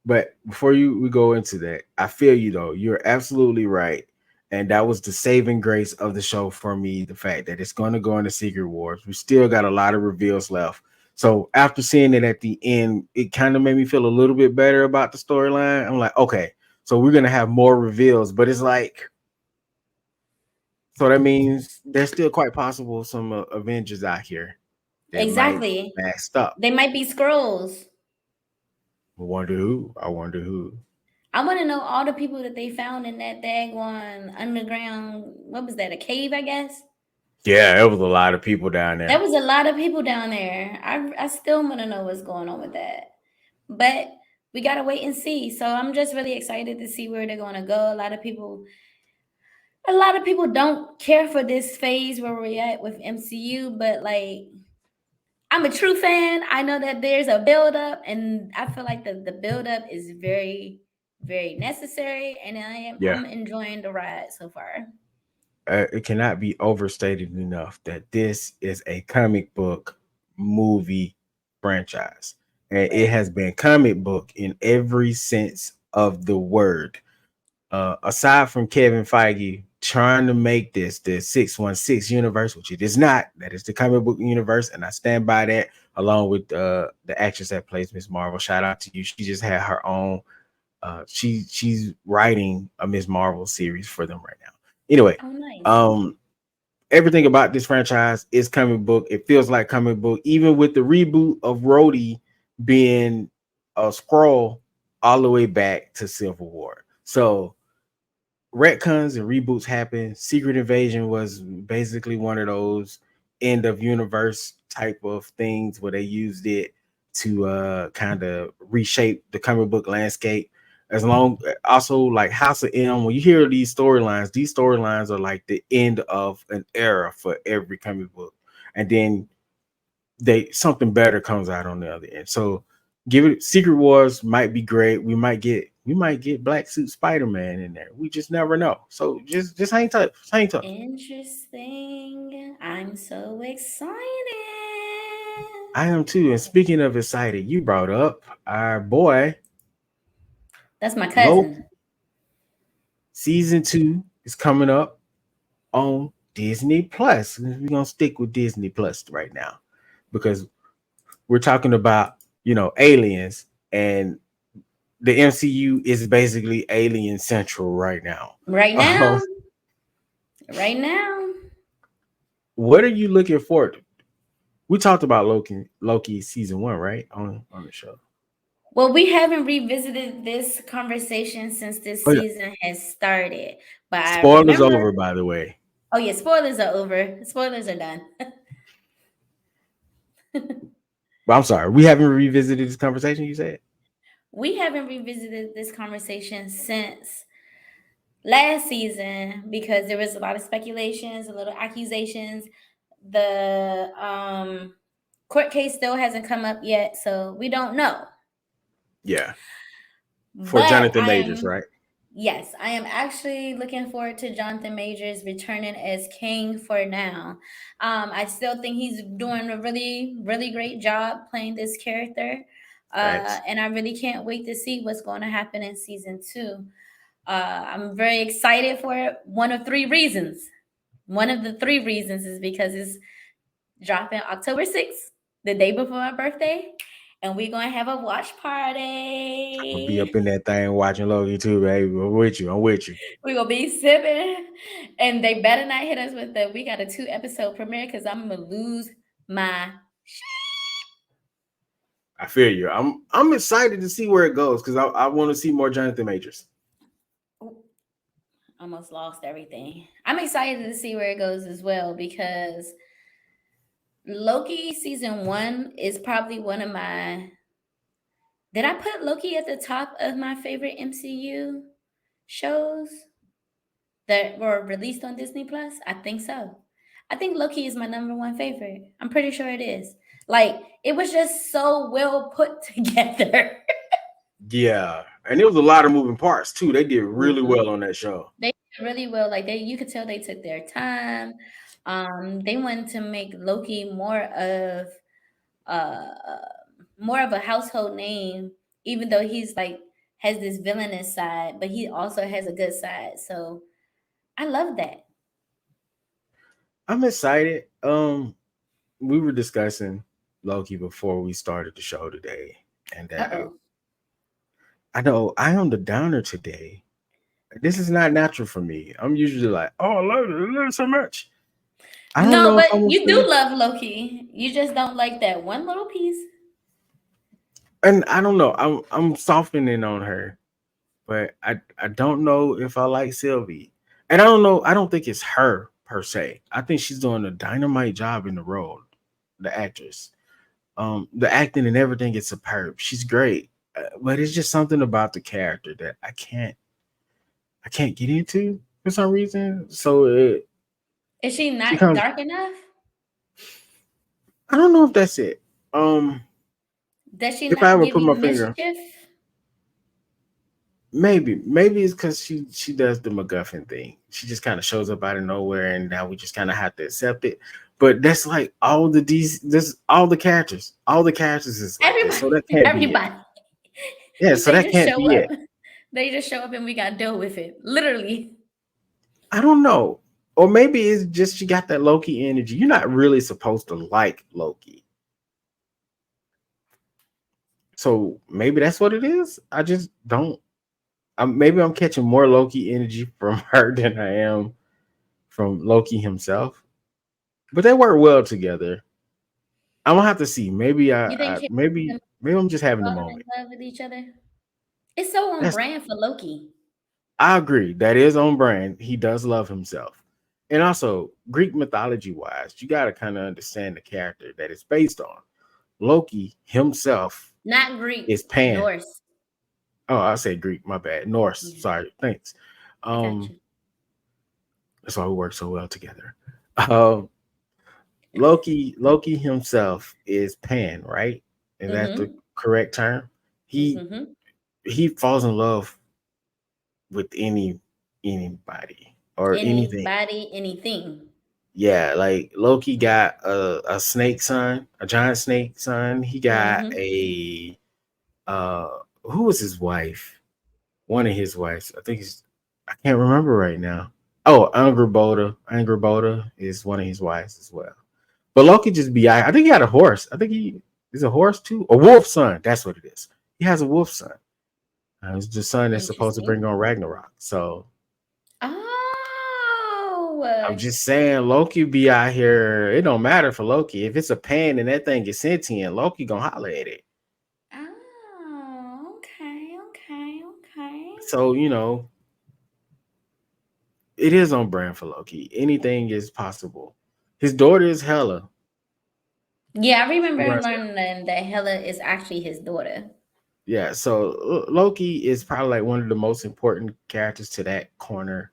But before we go into that, I feel you though. You're absolutely right. And that was the saving grace of the show for me, the fact that it's gonna go into Secret Wars. We still got a lot of reveals left. So after seeing it at the end, it kind of made me feel a little bit better about the storyline. I'm like, okay, so we're gonna have more reveals, but it's like, so that means there's still quite possible some Avengers out here that might exactly. messed up. They might be scrolls. I wonder who. I wonder who. I want to know all the people that they found in that daggone underground. What was that? A cave, I guess. Yeah, there was a lot of people down There there. was a lot of people down there. I still want to know what's going on with that. But we gotta wait and see. So I'm just really excited to see where they're gonna go. A lot of people don't care for this phase where we're at with MCU, but like I'm a true fan. I know that there's a build up, and I feel like the build up is very, very necessary, and Yeah, I'm enjoying the ride so far. it cannot be overstated enough that this is a comic book movie franchise, and it Right. has been comic book in every sense of the word. Aside from Kevin Feige trying to make this the 616 universe, which it is not, that is the comic book universe, and I stand by that. Along with the actress that plays Miss Marvel, shout out to you. She just had her own. She's writing a Miss Marvel series for them right now. Anyway, Oh, nice. um, everything about this franchise is comic book. It feels like comic book, even with the reboot of Rhodey being a scroll all the way back to Civil War. So retcons and reboots happen. Secret Invasion was basically one of those end of universe type of things where they used it to kind of reshape the comic book landscape. As long also like House of M, when you hear these storylines are like the end of an era for every comic book. And then they something better comes out on the other end. So give it Secret Wars might be great. We might get Black Suit Spider-Man in there. We just never know. So just hang tough. Hang tough. Interesting. I'm so excited. I am too. And speaking of excited, you brought up our boy That's my Loki. cousin. Season 2 is coming up on Disney Plus. We're gonna stick with Disney Plus right now because we're talking about aliens, and the MCU is basically alien central right now. Right Um, now, right now. what are you looking forward to? We talked about Loki season one, right? On the show. Well, we haven't revisited this conversation since this Oh yeah. season has started, but I Spoilers remember. over, by the way. Oh yeah, spoilers are over. Spoilers are done. But I'm sorry, we haven't revisited this conversation. You said We haven't revisited this conversation since last season because there was a lot of speculations, a little accusations. The court case still hasn't come up yet, so we don't know. yeah, for But Jonathan Majors, right? yes, I am actually looking forward to Jonathan Majors returning as King for now. I still think he's doing a really, really great job playing this character. Facts. And I really can't wait to see what's going to happen in season two. I'm very excited for it. One of three reasons. One of the three reasons is because it's dropping October 6th, the day before my birthday. And we're going to have a watch I'll be up party. in that thing watching Loki too, baby. I'm with you. I'm with you. We're going to be sipping. And they better not hit us with we got a 2 episode premiere because I'm going to lose my. I feel you. I'm excited to see where it goes because I want to see more Jonathan Majors. Almost lost everything. I'm excited to see where it goes as well because Loki season one is probably one of my. Did I put Loki at the top of my favorite MCU shows that were released on Disney Plus? I think so. I think Loki is my number one favorite. I'm pretty sure it is. Like it was just so well put together. Yeah, and there was a lot of moving parts too. They did really Mhm. well on that show. They did really well. Like you could tell they took their time. They wanted to make Loki uh more of a household name, even though he's like has this villainous side, but he also has a good side. So I love that. I'm excited. We were discussing Loki before we started the show today, and Uh oh. I know I am the downer today. This is not natural for me. I'm usually like, oh, I love it so much. I don't No, know if but I'm gonna you feel, do love Loki. You just don't like that one little piece. and I don't know. I'm softening on her, but I don't know if I like Sylvie, and I don't know. I don't think it's her per se. I think she's doing a dynamite job in the role, the actress. The acting and everything is superb. She's great, but it's just something about the character that I can't get into for some reason. So Is she she not comes. dark enough? I don't know if that's it. Um, Does she if I not ever give put you my finger, mischief? maybe it's because she does the MacGuffin thing. She just kind of shows up out of nowhere, and now we just kind of have to accept it. But that's like all the this all the characters. All the characters is like this, so Everybody, that can't be it. everybody. Yeah, so They that just can't show be up. it. They just show up and we got to deal with it. Literally. I don't know. Or maybe it's just she got that Loki energy. You're not really supposed to like Loki. So maybe that's what it is. I just don't. Maybe I'm catching more Loki energy from her than I am from Loki himself. But they work well together. I'm gonna have to see. Maybe You think him and maybe I'm just having a falling in moment. love with each other? It's so on That's brand for Loki. I agree. That is on brand. He does love himself. And also, Greek mythology wise, you gotta kind of understand the character that it's based on. Loki himself Not Greek, is Pan. Norse. Oh, I said Greek, my bad. Norse. Yeah, Sorry. Thanks. I got Um, you. that's why we work so well together. Um, Loki himself is Pan, right? Is that the Mm-hmm. correct term? He Mm-hmm. he falls in love with anybody or anything. Anybody, anything. Yeah, like Loki got a snake son, a giant snake son. He got Mm-hmm. a uh who was his wife? One of his wives. I think he's I can't remember right now. Oh, Angerboda is one of his wives as well. But Loki just be. I think he had a horse. I think he is a horse too. A wolf son. That's what it is. He has a wolf son. It's the son that's supposed to bring Interesting. on Ragnarok. So I'm Oh, just saying, Loki be out here. It don't matter for Loki. If it's a pan and that thing is sentient, Loki gonna holler at it. okay, okay, okay. So it is on brand for Loki. Anything is possible. His daughter is Hela. Yeah, I She remember runs learning that Hela is actually his daughter. Yeah, so Loki is probably like one of the most important characters to that corner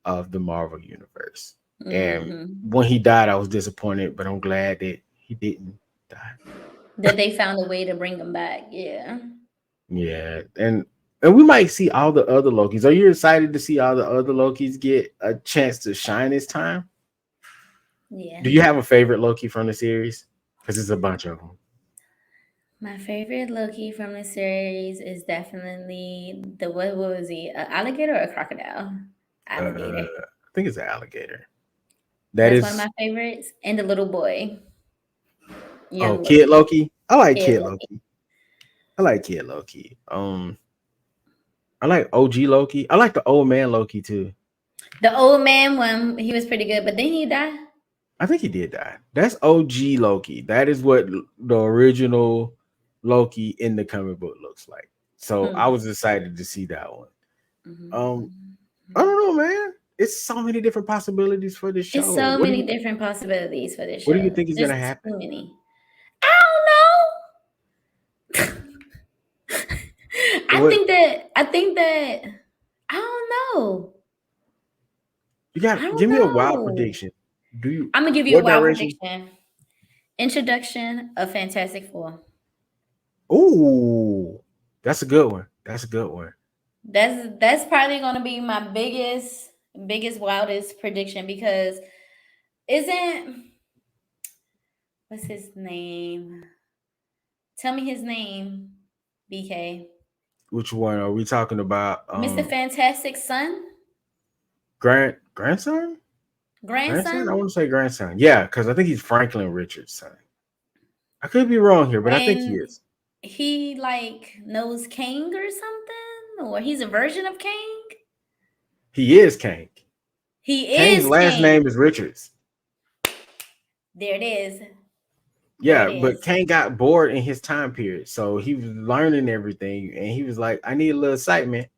of the Marvel universe. And Hmm. when he died, I was disappointed, but I'm glad that he didn't die. That they found a way to bring him back. Yeah, Yeah, and we might see all the other Lokis. Are you excited to see all the other Lokis get a chance to shine this time? yeah. Do you have a favorite Loki from the series? Because there's a bunch of them. My favorite Loki from the series is definitely the what was he? An alligator or a crocodile? Alligator. I think it's an alligator. That That's one of my is favorites. And the little boy, young Kid Loki, Loki. I like kid Kid Loki. Loki. I like Kid Loki. I like OG Loki. I like the old man Loki too. The old man one, he was pretty good, but then he died. I think he did die. That's OG Loki. That is what the original Loki in the comic book looks like. So I Mm. was excited to see that one. Mhm, Um, mhm, I mhm. don't know, man. It's so many different possibilities for this It's show. so many different possibilities for this What do you show. think is There's gonna happen? too many. I don't know. What I think that I don't know. you I got? don't Give me a wild know. prediction. Do you? I'm gonna give you a What wild direction? prediction. Introduction of Fantastic Four. Ooh, that's a good one. That's a good one. That's probably gonna be my biggest wildest prediction because isn't what's his name? Tell me his name, BK. Which one are we talking about? Mr. Fantastic's son, Grandson? Grandson? I grandson, want to say grandson. Yeah, because I think he's Franklin Richards' son. I could be wrong here, but I think he and is. he like knows Kang or something, or he's a version of Kang. He is Kang. He Kang's is last name Kang. is Richards. There it is. There it Yeah, but is. Kang got bored in his time period, so he was learning everything, and he was like, "I need a little excitement."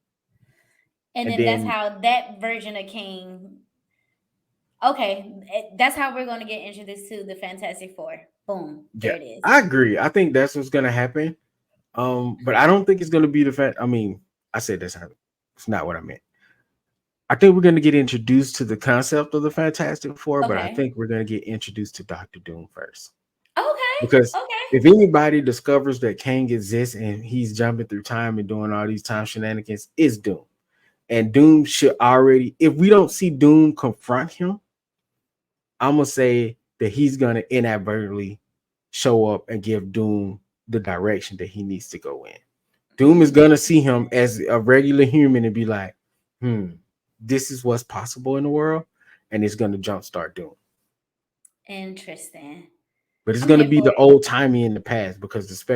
And And then that's then, how that version of Kang. Okay, that's how we're going to get introduced to the Fantastic Four. Boom, there yeah, it is. I agree. I think that's what's gonna happen. But I don't think it's gonna be the fact. I mean, I said that's not. It's not what I meant. I think we're gonna get introduced to the concept of the Fantastic Four, but I Okay. think we're gonna get introduced to Doctor Doom first. Okay. Because Okay. if anybody discovers that Kang exists and he's jumping through time and doing all these time shenanigans, it's Doom. And Doom should already, if we don't see Doom confront him, I'm gonna say that he's gonna inadvertently show up and give Doom the direction that he needs to go in. Doom is Mm, gonna see him as a regular human and be like, this is what's possible in the world, and it's gonna jumpstart Doom. interesting. But it's I'm gonna here be for the it. old timey in the past because the It's gonna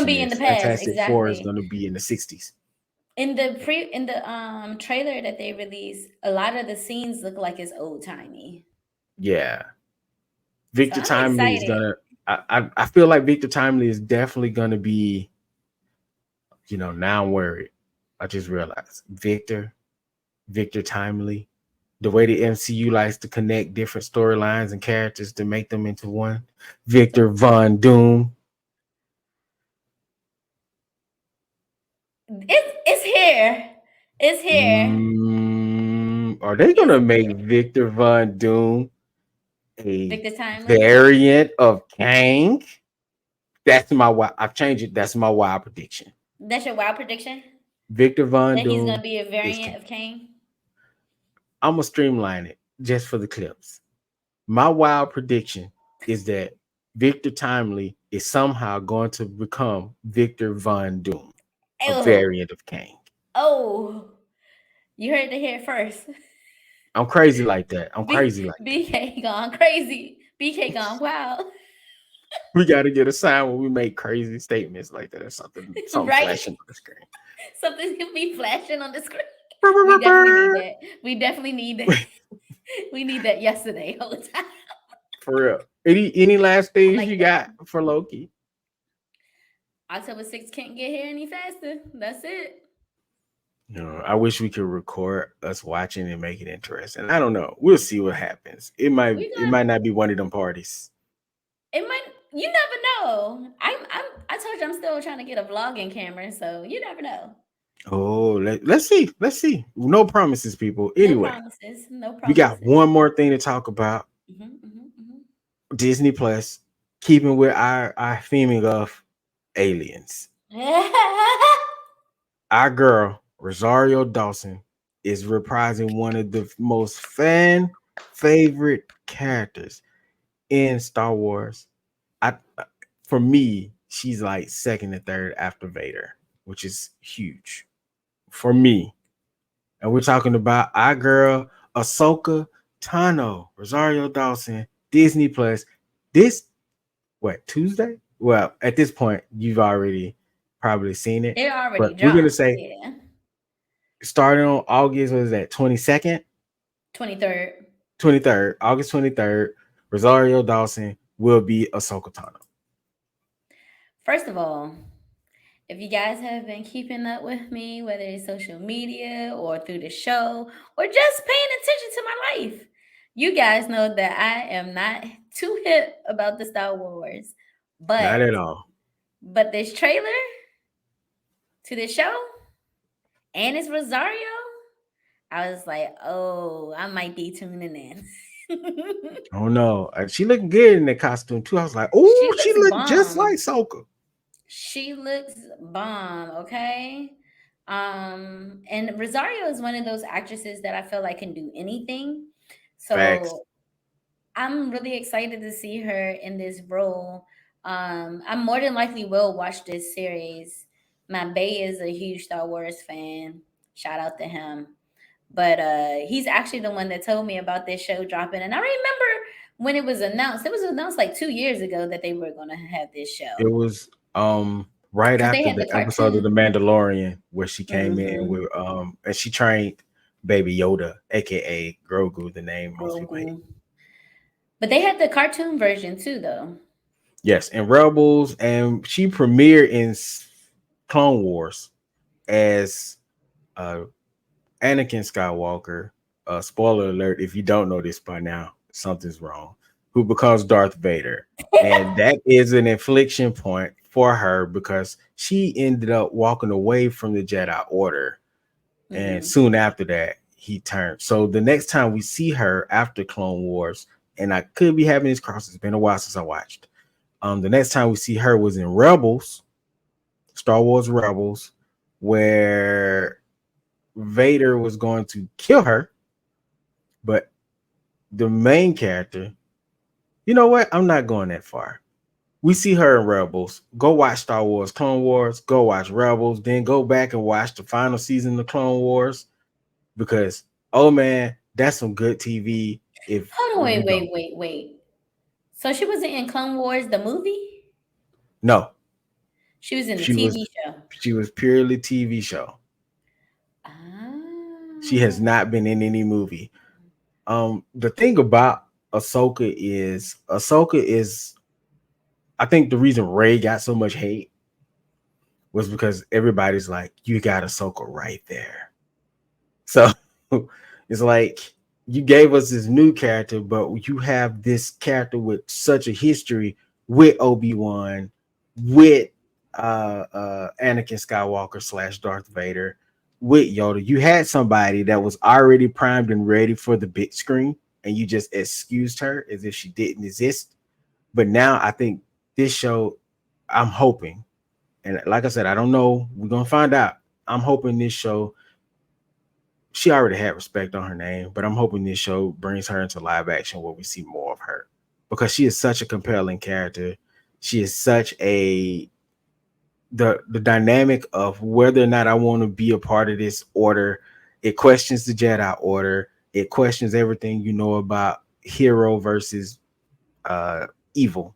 speculation be in the is past, Fantastic Four is exactly. gonna be in the 60s. In the trailer that they released, a lot of the scenes look like it's old timey. Yeah. So Victor I'm Timely is excited. gonna I feel like Victor Timely is definitely gonna be, now I'm worried. I just realized Victor Timely, the way the MCU likes to connect different storylines and characters to make them into one. Victor Von Doom. It's here. It's here. Are they It's gonna make here. Victor Von Doom a Victor Timely. variant of Kang? That's my wild. I've changed it. That's my wild prediction. That's your wild prediction? Victor Von That he's gonna Doom be a is variant Kang. of Kang? I'm gonna streamline it just for the clips. My wild prediction is that Victor Timely is somehow going to become Victor Von Doom, a Oh, variant of Kang. oh, you heard it here first. I'm crazy like that. I'm crazy like that. BK gone crazy. BK gone wild. We got to get a sign when we make crazy statements like that or something Right? flashing on the screen. Something's gonna be flashing on the screen. We definitely need that. We definitely need that. We need that yesterday all the time. For real. Any last I things like you that. got for Loki? October 6th can't get here any faster. That's it. No, I wish we could record us watching and make it interesting. I don't know. We'll see what happens. It might We it got might not be one of them parties. it might you never know. I told you I'm still trying to get a vlogging camera, so you never know. Oh, let's see. Let's see. No promises, people. No Anyway, promises. No we got promises. one more thing to talk about. Hmm. Disney Plus, keeping with our theming of aliens. Our girl, Rosario Dawson, is reprising one of the most fan favorite characters in Star Wars. I For me, she's like second and third after Vader, which is huge for me. And we're talking about our girl Ahsoka Tano, Rosario Dawson, Disney Plus. This what Tuesday? Well, at this point, you've already probably seen it, It already but we're gonna dropped. say Yeah. starting on August, what is that, 22nd, 23rd. 23rd, August 23rd, Rosario Dawson will be Ahsoka Tano. First of all, if you guys have been keeping up with me, whether it's social media or through the show or just paying attention to my life, you guys know that I am not too hip about the Star Wars. Not But at all. this trailer to the show and it's Rosario, I was like, oh, I might be tuning in. Oh no, she looking good in that costume too. I was like, She oh, she looks look just like bomb. Soka. She looks bomb, okay? And Rosario is one of those actresses that I feel like can do anything. Facts. So I'm really excited to see her in this role. I more than likely will watch this series. My Bay is a huge Star Wars fan. Shout out to him. But he's actually the one that told me about this show dropping. And I remember when it was announced, it was announced like 2 years ago that they were going to have this It show. was right Because they after had the the episode of The cartoon. Mandalorian where she came in Hmm. with and she trained Baby Yoda, aka Grogu, the name most people hate. Grogu. But they had the cartoon version too, though. Yes, and Rebels, and she premiered in Clone Wars as uh Anakin Skywalker. Spoiler alert: if you don't know this by now, something's wrong. Who becomes Darth Vader, and that is an inflection point for her because she ended up walking away from the Jedi Order, and Hmm. soon after that, he turned. So the next time we see her after Clone Wars, and I could be having this cross. It's been a while since I watched. The next time we see her was in Rebels, Star Wars Rebels, where Vader was going to kill her, but the main character, you know what? I'm not going that far. We see her in Rebels. Go watch Star Wars Clone Wars. Go watch Rebels. Then go back and watch the final season of Clone Wars because, oh man, that's some good TV. Hold on, If wait, you wait, don't, wait, wait. So she wasn't in Clone Wars, the movie? no, She was in the she was TV show. she was purely TV show. She Ah. has not been in any movie. The thing about Ahsoka is I think the reason Ray got so much hate was because everybody's like, you got Ahsoka right there. So it's like you gave us this new character, but you have this character with such a history with Obi-Wan, with Anakin Skywalker slash Darth Vader, with Yoda. You had somebody that was already primed and ready for the big screen, and you just excused her as if she didn't exist. But now I think this show, I'm hoping, and like I said, I don't know. We're gonna find out. I'm hoping this show, she already had respect on her name, but I'm hoping this show brings her into live action where we see more of her because she is such a compelling character. She is such a the dynamic of whether or not I want to be a part of this order. It questions the Jedi Order. It questions everything you know about hero versus uh evil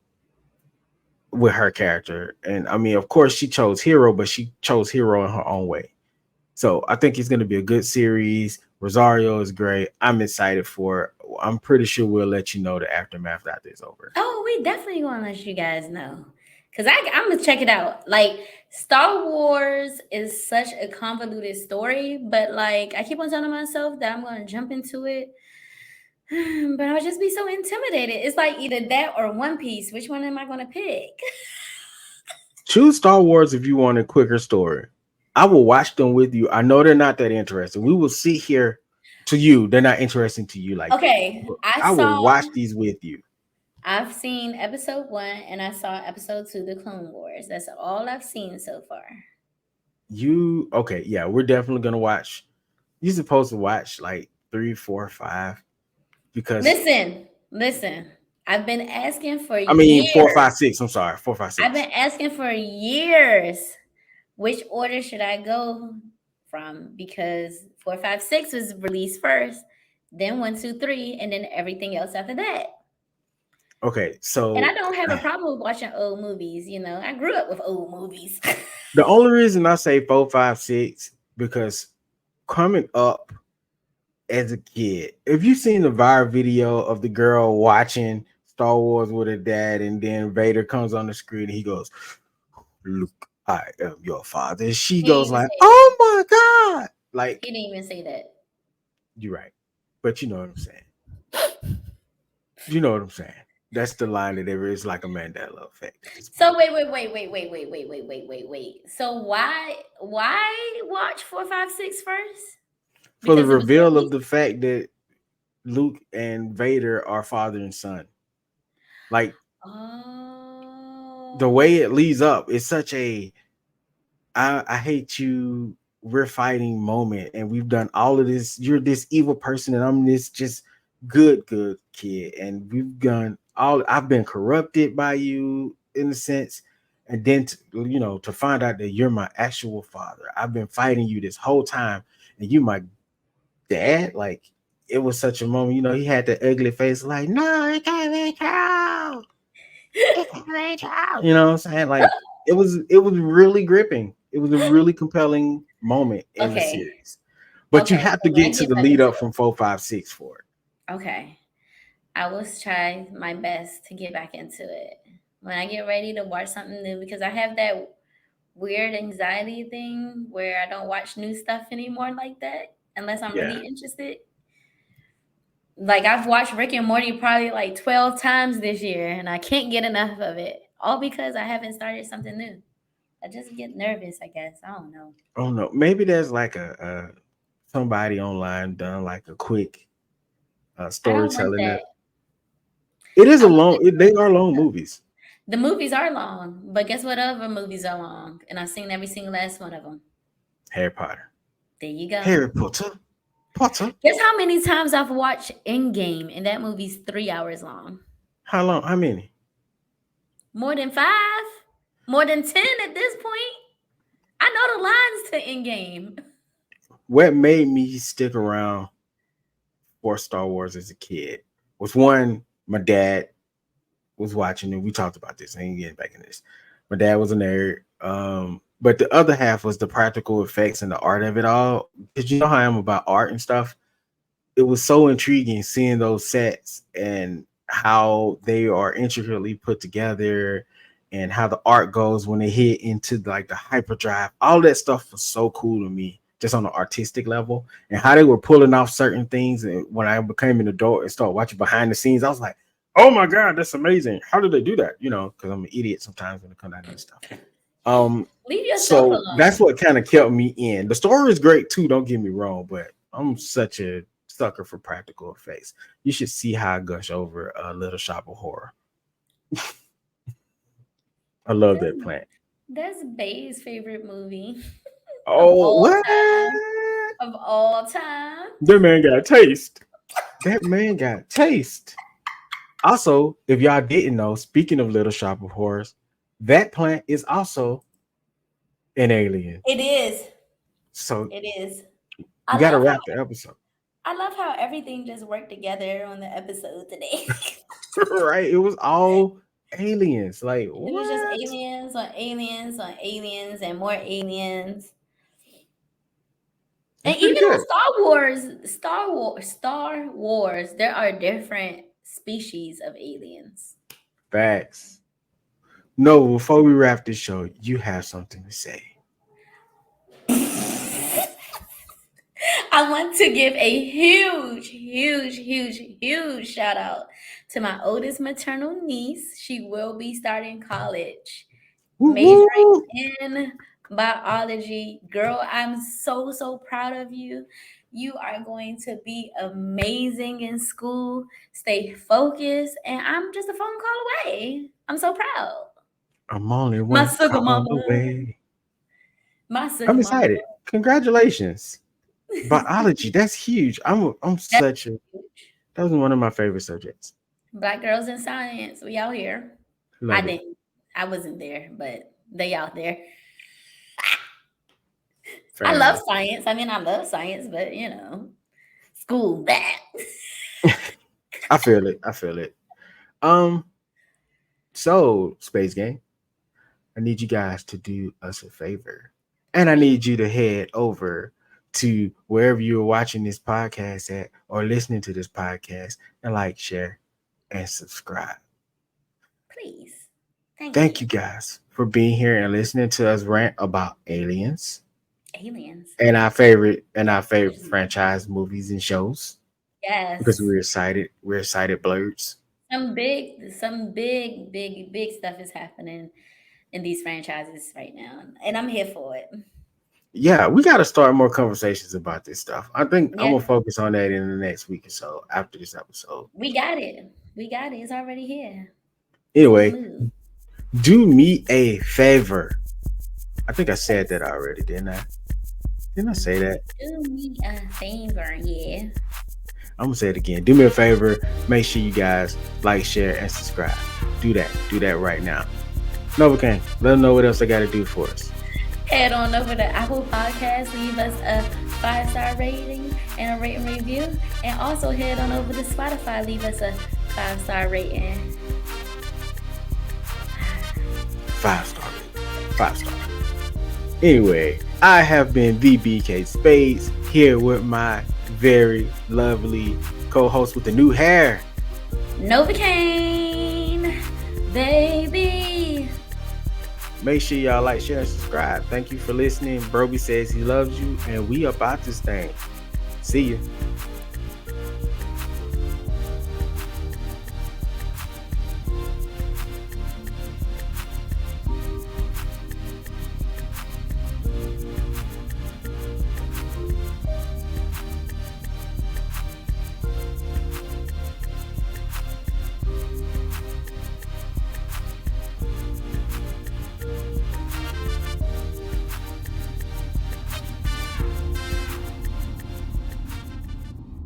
with her character. And I mean, of course, she chose hero, but she chose hero in her own way. So I think it's going to be a good series. Rosario is great. I'm excited for it. I'm pretty sure we'll let you know the aftermath after it's over. Oh, we definitely gonna let you guys know. Cause I'm gonna check it out. Like Star Wars is such a convoluted story, but like I keep on telling myself that I'm gonna jump into it. But I'll just be so intimidated. It's like either that or One Piece. Which one am I gonna pick? Choose Star Wars if you want a quicker story. I will watch them with you. I know they're not that interesting. We will sit here to you. They're not interesting to you like that. Okay, But I will watch these with you. I've seen episode 1 and I saw episode 2, The Clone Wars. That's all I've seen so far. You okay? Yeah, we're definitely gonna watch. You're supposed to watch like three, four, five because Listen. I've been asking for I mean four, five, years. six. I'm sorry, four, five, I've six. been asking for years. Which order should I go from? Because 4, 5, 6 was released first, then 1, 2, 3, and then everything else after that. Okay, And I so don't have a problem with watching old movies. You know, I grew up with old movies. the only reason I say four, five, six because coming up as a kid, if you've seen the viral video of the girl watching Star Wars with her dad, and then Vader comes on the screen and he goes, "Luke, I am your father." And she He didn't goes even like, say that. "Oh my god!" He Like didn't even say that. you're right, but you know what I'm saying. You know what I'm saying. That's the line that there is like a Mandela effect at this So point. wait. So why watch 4, 5, 6 first? For the Because it was reveal of released. the fact that Luke and Vader are father and son. Like the Oh, way it leads up is such a I hate you, we're fighting moment, and we've done all of this. You're this evil person, and I'm this just good kid, and we've done all. I've been corrupted by you in a sense, and then to find out that you're my actual father. I've been fighting you this whole time, and you my dad. Like it was such a moment. He had the ugly face, like no, it can't be true. It can't be true. You know what I'm saying? Like it was really gripping. It was a really compelling moment in the okay. series. But you Okay. have So to when get I to get the back lead into up from 4, 5, 6 for it. okay, I will try my best to get back into it when I get ready to watch something new because I have that weird anxiety thing where I don't watch new stuff anymore like that unless I'm Yeah. really interested. Like I've watched Rick and Morty probably like 12 times this year and I can't get enough of it. All because I haven't started something new. I just get nervous, I guess. I don't know. Oh no. Maybe there's like a somebody online done like a quick I don't want storytelling that. that it is I a want long the they are crazy long stuff. movies. The movies are long, but guess what other movies are long? And I've seen every single last one of them. Harry Potter. There you go. Harry Potter. Potter. Guess how many times I've watched Endgame and that movie's 3 hours long? How long? How many? More than 5? More than 10 at this point? I know the lines to Endgame. What made me stick around for Star Wars as a kid was one, my dad was watching and we talked about this. I ain't getting back in this. My dad was a nerd. But the other half was the practical effects and the art of it all. Because you know how I am about art and stuff. It was so intriguing seeing those sets and how they are intricately put together and how the art goes when they hit into like the hyperdrive. All that stuff was so cool to me, just on the artistic level, and how they were pulling off certain things. And when I became an adult and started watching behind the scenes, I was like, "Oh my god, that's amazing! How did they do that?" Because I'm an idiot sometimes when it comes down to this stuff. Um, Leave yourself so that's alone. what kind of kept me in. The story is great too, don't get me wrong, but I'm such a sucker for practical effects. You should see how I gush over a Little Shop of Horror. I love That's that plant. that's Bay's favorite movie of Oh, all what? time. Of all time. That man got taste. That man got taste. Also, if y'all didn't know, speaking of Little Shop of Horrors, that plant is also an alien. It is. So It is. we I got to love how wrap the episode. I love how everything just worked together on the episode today. Right? It was all aliens. Like It was just what? aliens on aliens on aliens and more aliens. And That's pretty even on good. Star Wars, there are different species of aliens. Facts. No, before we wrap this show, you have something to say. I want to give a huge, huge, huge, huge shout out to my oldest maternal niece. She will be starting college, Woo majoring woo. in biology. Girl, I'm so, so proud of you. You are going to be amazing in school. Stay focused, and I'm just a phone call away. I'm so proud. I'm only My one sugar call mama. away. My I'm sugar mama. excited. Congratulations. Biology, that's huge. I'm That's such a huge. that was one of my favorite subjects. Black girls in science. We out here. I Love it. didn't. I wasn't there, but they out there. I Fair love enough. science. I mean, I love science, but school that. I feel it. I feel it. Um, so Space Game, I need you guys to do us a favor. And I Please, need you to head over to wherever you're watching this podcast at or listening to this podcast and like, share, and subscribe. please. Thank Thank you. you guys for being here and listening to us rant about aliens Aliens. and our favorite franchise movies and shows because Yes. we're excited blurs. Some big stuff is happening in these franchises right now, and I'm here for it. Yeah, we got to start more conversations about this stuff. I think I'm Yeah, gonna focus on that in the next week or so after this episode. we got it. We got it. It's already here. So let's Anyway, move. do me a favor. I think I said that already, didn't I? Didn't I say that? Do me a favor, yeah. I'm gonna say it again. Do me a favor. Make sure you guys like, share, and subscribe. Do that. Do that right now. Novacaine, let them know what else they got to do for us. Head on over to Apple Podcasts, leave us a 5-star rating and a rating review. And also head on over to Spotify, leave us a 5-star rating. 5 star. 5 star. Anyway, I have been the BK Spades here with my very lovely co-host with the new hair. Novacaine, baby. Make sure y'all like, share, and subscribe. Thank you for listening. Broby says he loves you, and we about this thing. See you.